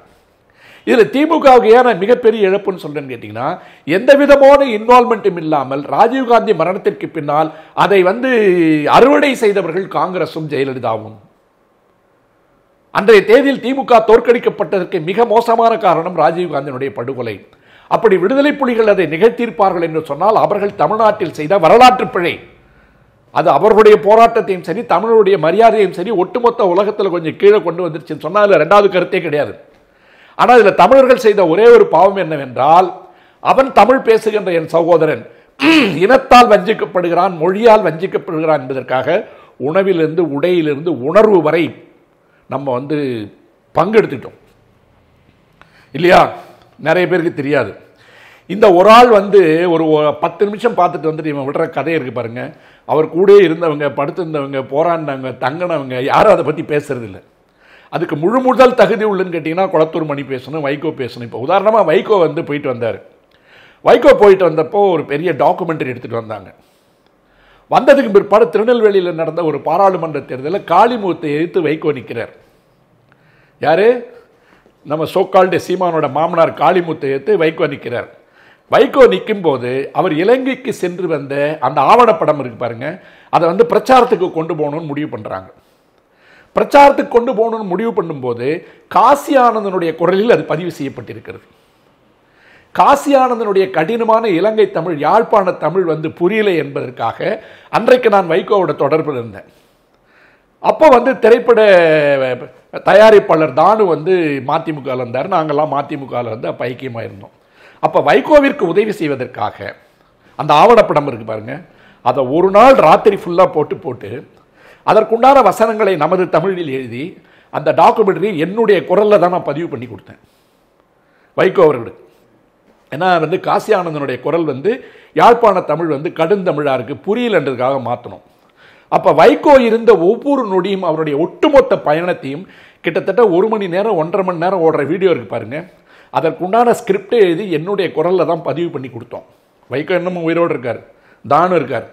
இதில் திமுகவுக்கு ஏன் மிகப்பெரிய இழப்புன்னு சொல்கிறேன்னு கேட்டிங்கன்னா, எந்த விதமான இன்வால்மெண்ட்டும் இல்லாமல் ராஜீவ்காந்தி மரணத்திற்கு பின்னால் அதை வந்து அறுவடை செய்தவர்கள் காங்கிரஸும் ஜெயலலிதாவும். அன்றைய தேதியில் திமுக தோற்கடிக்கப்பட்டதற்கு மிக மோசமான காரணம் ராஜீவ்காந்தியினுடைய படுகொலை. அப்படி விடுதலை புலிகள் அதை நிகழ்த்தியிருப்பார்கள் என்று சொன்னால் அவர்கள் தமிழ்நாட்டில் செய்த வரலாற்று பிழை. அது அவர்களுடைய போராட்டத்தையும் சரி, தமிழருடைய மரியாதையும் சரி, ஒட்டுமொத்த உலகத்தில் கொஞ்சம் கீழே கொண்டு வந்துருச்சுன்னு சொன்னால் அதில் 2வது கருத்தே கிடையாது. ஆனால் இதில் தமிழர்கள் செய்த ஒரே ஒரு பாவம் என்னவென்றால், அவன் தமிழ் பேசுகின்ற என் சகோதரன் இனத்தால் வஞ்சிக்கப்படுகிறான், மொழியால் வஞ்சிக்கப்படுகிறான் என்பதற்காக உணவிலிருந்து உடையிலிருந்து உணர்வு வரை நம்ம வந்து பங்கெடுத்துட்டோம் இல்லையா? நிறைய பேருக்கு தெரியாது. இந்த ஒரு ஆள் வந்து ஒரு 10 நிமிஷம் பார்த்துட்டு வந்துட்டு இவன் விடுற கதை இருக்கு பாருங்க. அவர் கூட இருந்தவங்க, படுத்திருந்தவங்க, போராடினவங்க, தங்கினவங்க யாரும் அதை பற்றி பேசுறது இல்லை. அதுக்கு முதல் தகுதி உள்ளுன்னு கேட்டிங்கன்னா குளத்தூர் மணி பேசணும், வைகோ பேசணும். இப்போ உதாரணமாக வைகோ வந்து போயிட்டு வந்தார். வைகோ போயிட்டு வந்தப்போ ஒரு பெரிய டாக்குமெண்ட்ரி எடுத்துகிட்டு வந்தாங்க. வந்ததுக்கு பிற்பாடு திருநெல்வேலியில் நடந்த ஒரு பாராளுமன்ற தேர்தலில் காளிமுகத்தை எதிர்த்து வைகோ நிற்கிறார். யாரு? நம்ம சோக்கால்டு சீமானோட மாமனார் காளிமுகத்தை எதிர்த்து வைகோ நிற்கிறார். வைகோ நிற்கும் போது அவர் இலங்கைக்கு சென்று வந்த அந்த ஆவணப்படம் இருக்கு பாருங்க, அதை வந்து பிரச்சாரத்துக்கு கொண்டு போகணும்னு முடிவு பண்ணுறாங்க. பிரச்சாரத்துக்கு கொண்டு போகணும்னு முடிவு பண்ணும்போது காசி ஆனந்தனுடைய குரலில் அது பதிவு செய்யப்பட்டிருக்கிறது. காசி ஆனந்தனுடைய கடினமான இலங்கை தமிழ், யாழ்ப்பாண தமிழ் வந்து புரியலை என்பதற்காக அன்றைக்கு நான் வைகோவோட தொடர்பில் இருந்தேன். அப்போ வந்து திரைப்பட தயாரிப்பாளர் தானு வந்து மதிமுகவில் இருந்தார், நாங்கள்லாம் மதிமுகவில் வந்து அப்போ ஐக்கியமாக இருந்தோம். அப்போ வைகோவிற்கு உதவி செய்வதற்காக அந்த ஆவணப்படம் இருக்கு பாருங்க, அதை ஒரு நாள் ராத்திரி ஃபுல்லாக போட்டு அதற்குண்டான வசனங்களை நமது தமிழில் எழுதி அந்த டாக்குமெண்ட்ரி என்னுடைய குரலில் தான் நான் பதிவு பண்ணி கொடுத்தேன் வைகோ அவர்களுக்கு. ஏன்னா வந்து காசி ஆனந்தனுடைய குரல் வந்து யாழ்ப்பாண தமிழ் வந்து கடுந்தமிழாக இருக்குது, புரியலன்றதுக்காக மாற்றணும். அப்போ வைகோ இருந்த ஒவ்வொரு நொடியும் அவருடைய ஒட்டுமொத்த பயணத்தையும் கிட்டத்தட்ட 1 மணி நேரம் 1.5 மணி நேரம் ஓடுற வீடியோ இருக்கு பாருங்க, அதற்குண்டான ஸ்கிரிப்டை எழுதி என்னுடைய குரலில் தான் பதிவு பண்ணி கொடுத்தோம். வைகோ இன்னமும் உயிரோடு இருக்கார், தானும் இருக்கார்.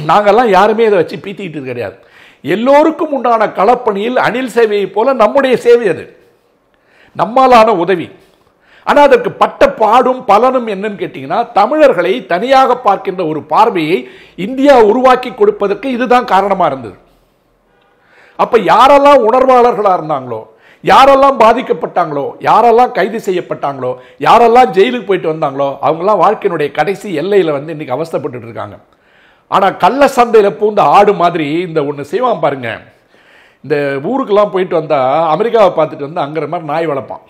நாங்கள்லாம் யாருமே இதை வச்சு பீத்திக்கிட்டு கிடையாது. எல்லோருக்கும் உண்டான களப்பணியில் அணில் சேவையை போல நம்முடைய சேவை, அது நம்மாலான உதவி. ஆனால் அதற்கு பட்ட பாடும் பலனும் என்னன்னு கேட்டீங்கன்னா, தமிழர்களை தனியாக பார்க்கின்ற ஒரு பார்வையை இந்தியா உருவாக்கி கொடுப்பதற்கு இதுதான் காரணமா இருந்தது. அப்ப யாரெல்லாம் உணர்வாளர்களா இருந்தாங்களோ, யாரெல்லாம் பாதிக்கப்பட்டாங்களோ, யாரெல்லாம் கைது செய்யப்பட்டாங்களோ, யாரெல்லாம் ஜெயிலுக்கு போயிட்டு வந்தாங்களோ, அவங்கெல்லாம் வாழ்க்கையினுடைய கடைசி எல்லையில வந்து இன்னைக்கு அவஸ்தைப்பட்டு இருக்காங்க. ஆனா கள்ள சந்தையில பூந்த ஆடு மாதிரி இந்த ஒண்ணு செய்வான் பாருங்க. இந்த ஊருக்கெல்லாம் போயிட்டு வந்தா அமெரிக்காவை பார்த்துட்டு வந்து அங்கிற மாதிரி நாய் வளர்ப்பான்.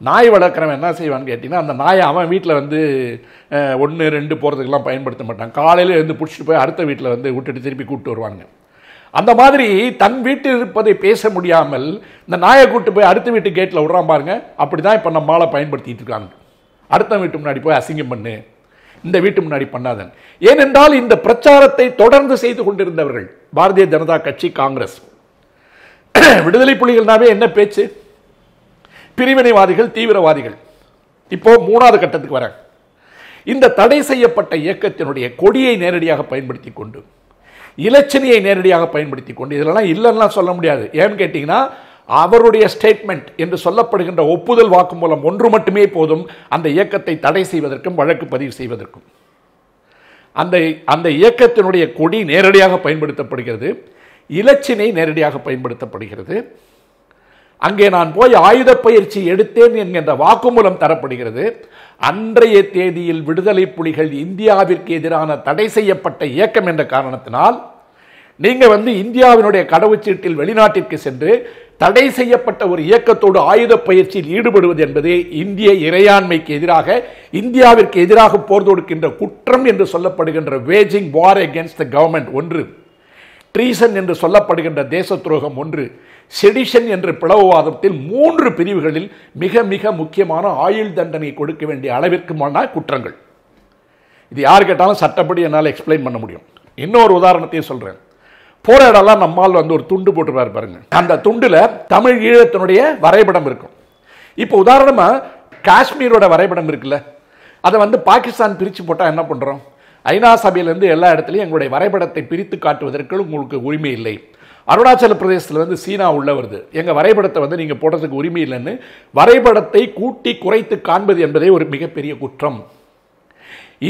நாய் வளர்க்குறவன் என்ன செய்வான்னு கேட்டிங்கன்னா, அந்த நாயை அவன் வீட்டில் வந்து 1, 2 போகிறதுக்கெல்லாம் பயன்படுத்த மாட்டான். காலையில் இருந்து பிடிச்சிட்டு போய் அடுத்த வீட்டில் வந்து விட்டுட்டு திருப்பி கூப்பிட்டு வருவாங்க. அந்த மாதிரி தன் வீட்டில் இருப்பதை பேச முடியாமல் இந்த நாயை கூப்பிட்டு போய் அடுத்த வீட்டு கேட்டில் விட்றான் பாருங்க. அப்படி தான் இப்போ நம்ம ஆளை பயன்படுத்திட்டு இருக்காங்க. அடுத்த வீட்டு முன்னாடி போய் அசிங்கம் பண்ணு, இந்த வீட்டு முன்னாடி பண்ணாதன். ஏனென்றால் இந்த பிரச்சாரத்தை தொடர்ந்து செய்து கொண்டிருந்தவர்கள் பாரதிய ஜனதா கட்சி, காங்கிரஸ். விடுதலை புலிகள்னாவே என்ன பேச்சு? பிரிவினைவாதிகள், தீவிரவாதிகள். இப்போ 3வது கட்டத்துக்கு வர, இந்த தடை செய்யப்பட்ட இயக்கத்தினுடைய கொடியை நேரடியாக பயன்படுத்தி கொண்டு, இலச்சினையை நேரடியாக பயன்படுத்தி கொண்டு, இதெல்லாம் இல்லைன்னா சொல்ல முடியாது. ஏன்னு கேட்டீங்கன்னா, அவருடைய ஸ்டேட்மெண்ட் என்று சொல்லப்படுகின்ற ஒப்புதல் வாக்குமூலம் ஒன்று மட்டுமே போதும் அந்த இயக்கத்தை தடை செய்வதற்கும் வழக்கு பதிவு செய்வதற்கும். அந்த இயக்கத்தினுடைய கொடி நேரடியாக பயன்படுத்தப்படுகிறது, இலச்சினை நேரடியாக பயன்படுத்தப்படுகிறது. அங்கே நான் போய் ஆயுத பயிற்சி எடுத்தேன் என்கின்ற வாக்குமூலம் தரப்படுகிறது. அன்றைய தேதியில் விடுதலை புலிகள் இந்தியாவிற்கு எதிரான தடை செய்யப்பட்ட இயக்கம் என்ற காரணத்தினால் நீங்க வந்து இந்தியாவினுடைய கடவுச்சீட்டில் வெளிநாட்டிற்கு சென்று தடை செய்யப்பட்ட ஒரு இயக்கத்தோடு ஆயுத பயிற்சியில் ஈடுபடுவது என்பது இந்திய இறையாண்மைக்கு எதிராக, இந்தியாவிற்கு எதிராக போர் தொடுக்கின்ற குற்றம் என்று சொல்லப்படுகின்ற waging war against the government ஒன்று, ட்ரீசன் என்று சொல்லப்படுகின்ற தேச துரோகம் ஒன்று, செடிஷன் என்ற பிளவுவாதத்தில் 3 பிரிவுகளில் மிக மிக முக்கியமான ஆயுள் தண்டனை கொடுக்க வேண்டிய அளவிற்குமான குற்றங்கள். இது யார் கேட்டாலும் சட்டப்படி என்னால் எக்ஸ்பிளைன் பண்ண முடியும். இன்னொரு உதாரணத்தையும் சொல்றேன். போற இடம்லாம் நம்மால் வந்து ஒரு துண்டு போட்டுருவாரு பாருங்க. அந்த துண்டுல தமிழ் ஈழத்தினுடைய வரைபடம் இருக்கும். இப்போ உதாரணமா காஷ்மீரோட வரைபடம் இருக்குல்ல, அதை வந்து பாகிஸ்தான் பிரிச்சு போட்டா என்ன பண்றோம்? ஐநா சபையிலிருந்து எல்லா இடத்துலையும் எங்களுடைய வரைபடத்தை பிரித்து காட்டுவதற்கு உங்களுக்கு உரிமை இல்லை. அருணாச்சல பிரதேசத்தில் வந்து சீனா உள்ள வருது, எங்க வரைபடத்தை வந்து நீங்க போடுறதுக்கு உரிமை இல்லைன்னு வரைபடத்தை கூட்டி குறைத்து காண்பது என்பதே ஒரு மிகப்பெரிய குற்றம்.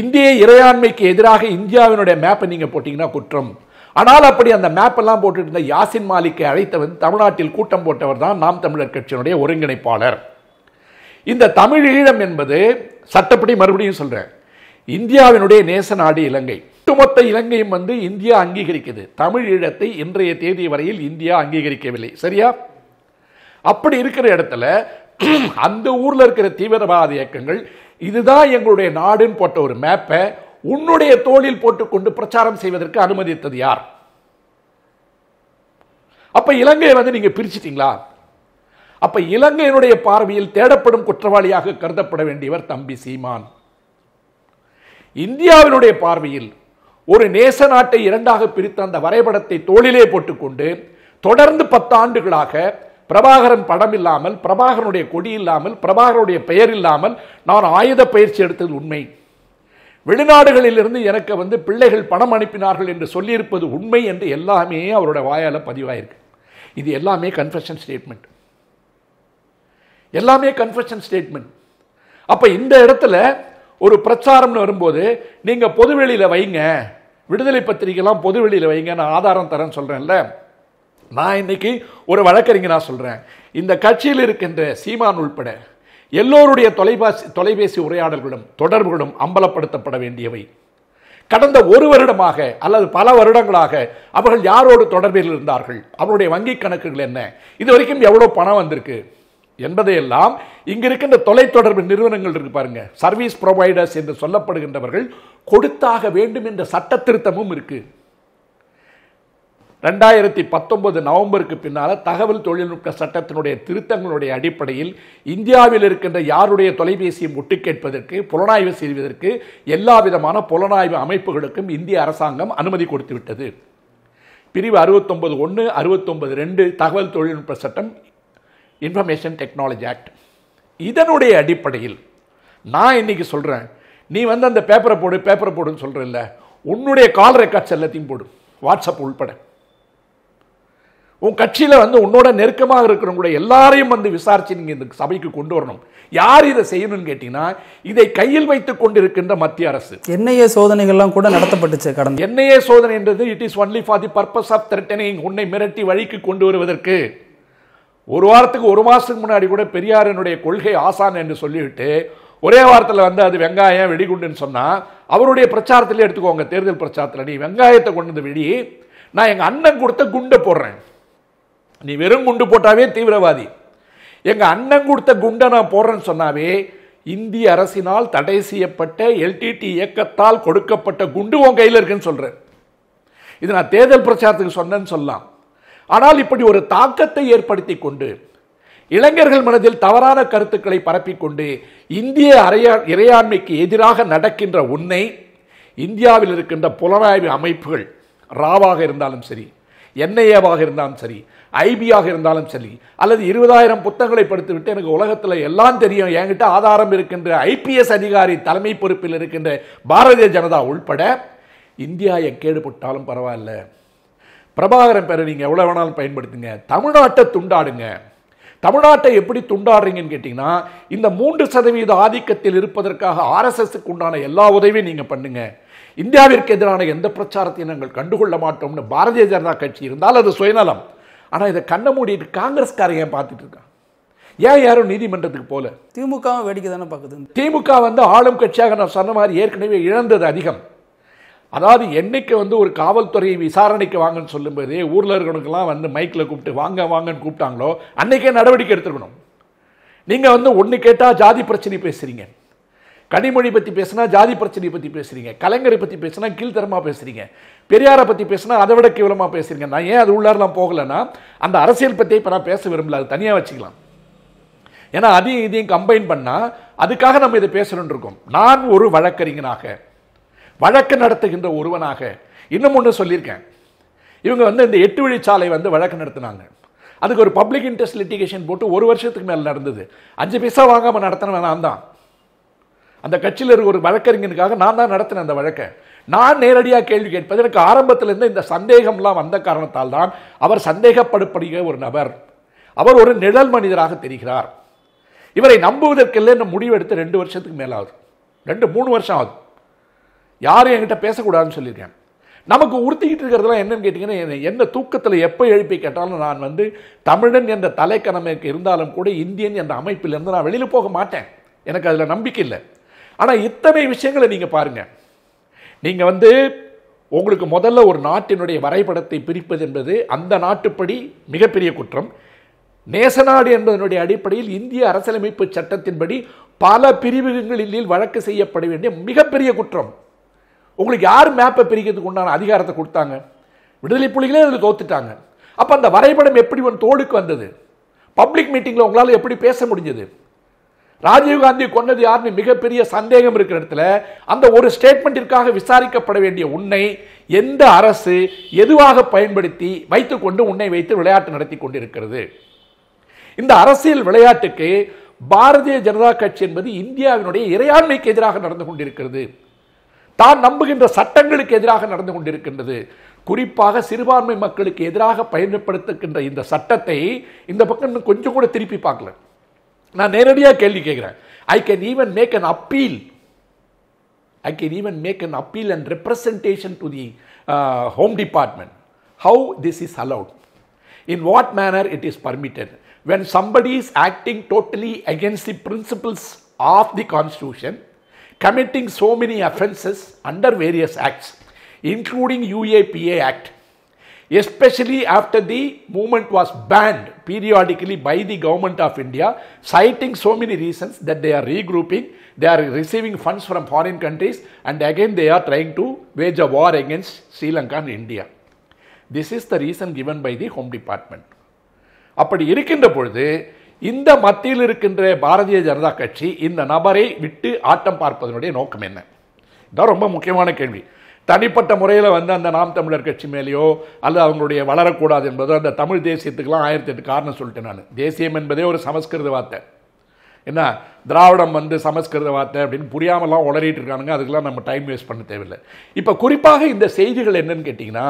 இந்திய இறையாண்மைக்கு எதிராக இந்தியாவினுடைய மேப்பை நீங்க போட்டீங்கன்னா குற்றம். ஆனால் அப்படி அந்த மேப் எல்லாம் போட்டு இருந்த யாசின் மாலிக்கை அழைத்த வந்து தமிழ்நாட்டில் கூட்டம் போட்டவர் தான் நாம் தமிழர் கட்சியினுடைய ஒருங்கிணைப்பாளர். இந்த தமிழ் ஈழம் என்பது சட்டப்படி மறுபடியும் சொல்றேன், இந்தியாவினுடைய நேச நாடு இலங்கை. ஒட்டுமொத்த இலங்கையும் வந்து இந்தியா அங்கீகரிக்குது. தமிழ் ஈழத்தை இன்றைய தேதி வரையில் இந்தியா அங்கீகரிக்கவில்லை. சரியா? அப்படி இருக்கிற இடத்துல அந்த ஊர்ல இருக்கிற தீவிரவாத இயக்கங்கள் இதுதான் எங்களுடைய நாடுன்னு போட்ட ஒரு மேப்பை உன்னுடைய தோளில் போட்டுக்கொண்டு பிரச்சாரம் செய்வதற்கு அனுமதித்தது யார்? அப்ப இலங்கையை வந்து நீங்க பிரிச்சிட்டீங்களா? அப்ப இலங்கையினுடைய பார்வையில் தேடப்படும் குற்றவாளியாக கருதப்பட வேண்டியவர் தம்பி சீமான். இந்தியாவினுடைய பார்வையில் ஒரு நேச நாட்டை 2ஆக பிரித்த அந்த வரைபடத்தை தோளிலே போட்டுக்கொண்டு தொடர்ந்து 10 ஆண்டுகளாக பிரபாகரன் படம் இல்லாமல், பிரபாகரனுடைய கொடி இல்லாமல், பிரபாகரனுடைய பெயர் இல்லாமல் நான் ஆயுத பயிற்சி எடுத்தது உண்மை, வெளிநாடுகளில் இருந்து எனக்கு வந்து பிள்ளைகள் பணம் அனுப்பினார்கள் என்று சொல்லியிருப்பது உண்மை என்று எல்லாமே அவருடைய வாயால பதிவாயிருக்கு. இது எல்லாமே கன்ஃபெஷன் ஸ்டேட்மெண்ட், எல்லாமே கன்ஃபெஷன் ஸ்டேட்மெண்ட். அப்ப இந்த இடத்துல ஒரு பிரச்சாரம்னு வரும்போது நீங்க பொதுவெளியில வைங்க, விடுதலை பத்திரிகைலாம் பொதுவெளியில வைங்க, நான் ஆதாரம் தரேன்னு சொல்றேன்ல. நான் இன்னைக்கு ஒரு வழக்கறிஞரா சொல்றேன், இந்த கட்சியில் இருக்கின்ற சீமான் உள்பட எல்லோருடைய தொலைபேசி உரையாடல்களும் தொடர்புகளும் அம்பலப்படுத்தப்பட வேண்டியவை. கடந்த 1 வருடமாக அல்லது பல வருடங்களாக அவர்கள் யாரோடு தொடர்பில் இருந்தார்கள், அவருடைய வங்கி கணக்குகள் என்ன, இதுவரைக்கும் எவ்வளவு பணம் வந்திருக்கு என்பதையெல்லாம் இங்க இருக்கின்ற தொலைத்தொடர்பு நிறுவனங்கள் இருக்கு பாருங்க, சர்வீஸ் ப்ரொவைடர்ஸ் என்று சொல்லப்படுகின்றவர்கள் கொடுத்தாக வேண்டும் என்ற சட்ட திருத்தமும் இருக்கு. 2019 நவம்பருக்கு பின்னால தகவல் தொழில்நுட்ப சட்டத்தினுடைய திருத்தங்களுடைய அடிப்படையில் இந்தியாவில் இருக்கின்ற யாருடைய தொலைபேசியும் ஒட்டு கேட்பதற்கு, புலனாய்வு செய்வதற்கு எல்லா விதமான புலனாய்வு அமைப்புகளுக்கும் இந்திய அரசாங்கம் அனுமதி கொடுத்து விட்டது. பிரிவு 69(1), 69(2) தகவல் தொழில்நுட்ப சட்டம், இன்ஃபர்மேஷன் டெக்னாலஜி ஆக்ட். இதனுடைய அடிப்படையில் நான் இன்னைக்கு சொல்றேன், நீ வந்து அந்த பேப்பரை போடுன்னு சொல்கிறல்ல, உன்னுடைய கால் ரெக்கார்ட்ஸ் எல்லாத்தையும் போடு, வாட்ஸ்அப் உள்பட. உன் கட்சியில் வந்து உன்னோட நெருக்கமாக இருக்கிறவங்க எல்லாரையும் வந்து விசாரிச்சு நீங்கள் இந்த சபைக்கு கொண்டு வரணும். யார் இதை செய்யணும்னு கேட்டீங்கன்னா, இதை கையில் வைத்துக் கொண்டிருக்கின்ற மத்திய அரசு. என்ஐஏ சோதனைகள்லாம் கூட நடத்தப்பட்டுச்சு கடந்த. என்ஐஏ சோதனை என்றது it is only for the purpose of threatening, உன்னை மிரட்டி வழிக்கு கொண்டு வருவதற்கு. ஒரு வாரத்துக்கு ஒரு மாசத்துக்கு முன்னாடி கூட பெரியாரினுடைய கொள்கை ஆசான் என்று சொல்லிவிட்டு ஒரே வாரத்தில் வந்து அது வெங்காயம் வெடிகுண்டுன்னு சொன்னா, அவருடைய பிரச்சாரத்திலே எடுத்துக்கோங்க, தேர்தல் பிரச்சாரத்தில் நீ வெங்காயத்தை கொண்டு வந்து வெடி, நான் எங்க அண்ணன் கொடுத்த குண்டை போடுறேன். நீ வெறும் குண்டு போட்டாவே தீவிரவாதி. எங்க அண்ணன் கொடுத்த குண்டை நான் போடுறேன்னு சொன்னாவே இந்திய அரசினால் தடை செய்யப்பட்ட எல்டிடி இயக்கத்தால் கொடுக்கப்பட்ட குண்டு உன் கையில் இருக்குன்னு சொல்றேன். இது நான் தேர்தல் பிரச்சாரத்துக்கு சொன்னேன்னு சொல்லலாம். ஆனால் இப்படி ஒரு தாக்கத்தை ஏற்படுத்தி கொண்டு இளைஞர்கள் மனதில் தவறான கருத்துக்களை பரப்பிக்கொண்டு இந்திய இறையாண்மைக்கு எதிராக நடக்கின்ற உன்னை இந்தியாவில் இருக்கின்ற புலனாய்வு அமைப்புகள், ராவாக இருந்தாலும் சரி, என்ஐஏவாக இருந்தாலும் சரி, ஐபியாக இருந்தாலும் சரி, அல்லது 20,000 புத்தகங்களை படித்துவிட்டு எனக்கு உலகத்தில் எல்லாம் தெரியும், என்கிட்ட ஆதாரம் இருக்கின்ற ஐபிஎஸ் அதிகாரி தலைமை பொறுப்பில் இருக்கின்ற பாரதிய ஜனதா உள்பட இந்தியா எக்கேடுபட்டாலும் பரவாயில்ல, பிரபாகரன் பேரை நீங்கள் எவ்வளோ வேணாலும் பயன்படுத்துங்க, தமிழ்நாட்டை துண்டாடுங்க. தமிழ்நாட்டை எப்படி துண்டாடுறீங்கன்னு கேட்டிங்கன்னா, இந்த 3% ஆதிக்கத்தில் இருப்பதற்காக ஆர்எஸ்எஸ்க்கு உண்டான எல்லா உதவியும் நீங்கள் பண்ணுங்க. இந்தியாவிற்கு எதிரான எந்த பிரச்சாரத்தையும் நாங்கள் கண்டுகொள்ள மாட்டோம்னு பாரதிய ஜனதா கட்சி இருந்தால் அது சுயநலம். ஆனால் இதை கண்ண மூடிட்டு காங்கிரஸ்காரங்க பார்த்துட்டு இருக்காங்க. ஏன் யாரும் நீதிமன்றத்துக்கு போல? திமுக வேடிக்கை தானே பார்க்குது. திமுக வந்து ஆளும் கட்சியாக நான் சொன்ன மாதிரி ஏற்கனவே இழந்தது அதிகம். அதாவது என்னைக்கு வந்து ஒரு காவல்துறையை விசாரணைக்கு வாங்கன்னு சொல்லும்போது ஊரில் இருக்கிறவங்களுக்கெல்லாம் வந்து மைக்கில் கூப்பிட்டு வாங்கன்னு கூப்பிட்டாங்களோ அன்னைக்கே நடவடிக்கை எடுத்துக்கணும். நீங்கள் வந்து ஒன்று கேட்டால் ஜாதி பிரச்சனை பேசுகிறீங்க, கனிமொழி பற்றி பேசினா ஜாதி பிரச்சனை பற்றி பேசுகிறீங்க, கலைஞரை பற்றி பேசினா கீழ்த்தரமாக பேசுகிறீங்க, பெரியாரை பற்றி பேசினா அதை விட கேவலமாக பேசுகிறீங்க. நான் ஏன் அது உள்ளாரெலாம் போகலைன்னா, அந்த அரசியல் பற்றி இப்போ நான் பேச விரும்பல, அது தனியாக வச்சுக்கலாம். ஏன்னா அதையும் இதையும் கம்பைன் பண்ணால் அதுக்காக நம்ம இதை பேசணுன்னு இருக்கோம். நான் ஒரு வழக்கறிஞனாக, வழக்கு நடத்துகின்ற ஒருவனாக இன்னும் ஒன்று சொல்லியிருக்கேன். இவங்க வந்து இந்த 8 வழிச்சாலை வந்து வழக்கு நடத்தினாங்க. அதுக்கு ஒரு பப்ளிக் இன்ட்ரெஸ்ட் லிட்டிகேஷன் போட்டு 1 வருஷத்துக்கு மேலே நடந்தது. 5 பைசா வாங்காமல் நடத்தினவன் நான் தான். அந்த கட்சியில் இருக்க ஒரு வழக்கறிஞனுக்காக நான் தான் நடத்தினேன் அந்த வழக்கை. நான் நேரடியாக கேள்வி கேட்பது, எனக்கு ஆரம்பத்திலிருந்து இந்த சந்தேகம்லாம் வந்த காரணத்தால் தான் அவர் சந்தேகப்படுகிற ஒரு நபர், அவர் ஒரு நிழல் மனிதராக தெரிகிறார். இவரை நம்புவதற்கெல்லாம் இந்த முடிவு எடுத்து 2 வருஷத்துக்கு மேலே ஆகுது, 2-3 வருஷம் ஆகுது. யாரும் என்கிட்ட பேசக்கூடாதுன்னு சொல்லியிருக்கேன். நமக்கு உறுத்திக்கிட்டு இருக்கிறதுலாம் என்னன்னு கேட்டிங்கன்னா, என்ன தூக்கத்தில் எப்போ எழுப்பி கேட்டாலும் நான் வந்து தமிழன் என்ற தலைக்கணமைக்கு இருந்தாலும் கூட இந்தியன் என்ற அமைப்பிலிருந்து நான் வெளியில் போக மாட்டேன். எனக்கு அதில் நம்பிக்கை இல்லை. ஆனால் இத்தனை விஷயங்களை நீங்கள் பாருங்கள். நீங்கள் வந்து உங்களுக்கு முதல்ல ஒரு நாட்டினுடைய வரைபடத்தை பிரிப்பது என்பது அந்த நாட்டுப்படி மிகப்பெரிய குற்றம். நேசநாடு என்பதனுடைய அடிப்படையில் இந்திய அரசியலமைப்பு சட்டத்தின்படி பல பிரிவுகளில் வழக்கு செய்யப்பட வேண்டிய மிகப்பெரிய குற்றம். உங்களுக்கு யார் மேப்பை பிரிக்கிறதுக்கு உண்டான அதிகாரத்தை கொடுத்தாங்க? விடுதலை புலிகளே அதில் தோத்துட்டாங்க. அப்போ அந்த வரைபடம் எப்படி தோளுக்கு வந்தது? பப்ளிக் மீட்டிங்கில் உங்களால் எப்படி பேச முடிஞ்சது? ராஜீவ்காந்தி கொண்டது யாருன்னு மிகப்பெரிய சந்தேகம் இருக்கிற இடத்துல அந்த ஒரு ஸ்டேட்மெண்ட்டிற்காக விசாரிக்கப்பட வேண்டிய உன்னை எந்த அரசு எதுவாக பயன்படுத்தி வைத்துக்கொண்டு உன்னை வைத்து விளையாட்டு நடத்தி கொண்டிருக்கிறது? இந்த அரசியல் விளையாட்டுக்கு பாரதிய ஜனதா கட்சி என்பது இந்தியாவினுடைய இறையாண்மைக்கு எதிராக நடந்து கொண்டிருக்கிறது, தான் நம்புகின்ற சட்டங்களுக்கு எதிராக நடந்து கொண்டிருக்கின்றது. குறிப்பாக சிறுபான்மை மக்களுக்கு எதிராக பயன்படுத்துகின்ற இந்த சட்டத்தை இந்த பக்கம் கொஞ்சம் கூட திருப்பி பார்க்கல. நான் நேரடியாக கேள்வி கேட்கிறேன். I can even make an appeal and representation to the Home Department. How this is allowed? In what manner it is permitted? When somebody is acting totally against the principles of the Constitution, committing so many offences under various acts, including UAPA Act, especially after the movement was banned periodically by the government of India, citing so many reasons that they are regrouping, they are receiving funds from foreign countries, and again they are trying to wage a war against Sri Lanka and India. This is the reason given by the Home Department. அப்படி இருக்கின்ற பொழுது இந்த மத்தியில் இருக்கின்ற பாரதிய ஜனதா கட்சி இந்த நபரை விட்டு ஆட்டம் பார்ப்பதனுடைய நோக்கம் என்ன? இதான் ரொம்ப முக்கியமான கேள்வி. தனிப்பட்ட முறையில் வந்து அந்த நாம் தமிழர் கட்சி மேலேயோ அல்லது அவங்களுடைய வளரக்கூடாது என்பதோ, அந்த தமிழ் தேசியத்துக்கெல்லாம் 1008 காரணம் சொல்லிட்டேன். நான் தேசியம் என்பதே ஒரு சமஸ்கிருத வார்த்தை. என்ன திராவிடம் வந்து சமஸ்கிருத வார்த்தை அப்படின்னு புரியாமலாம் உளறிட்டு இருக்கானுங்க. அதுக்கெல்லாம் நம்ம டைம் வேஸ்ட் பண்ண தேவையில்லை. இப்போ குறிப்பாக இந்த செய்திகள் என்னன்னு கேட்டிங்கன்னா,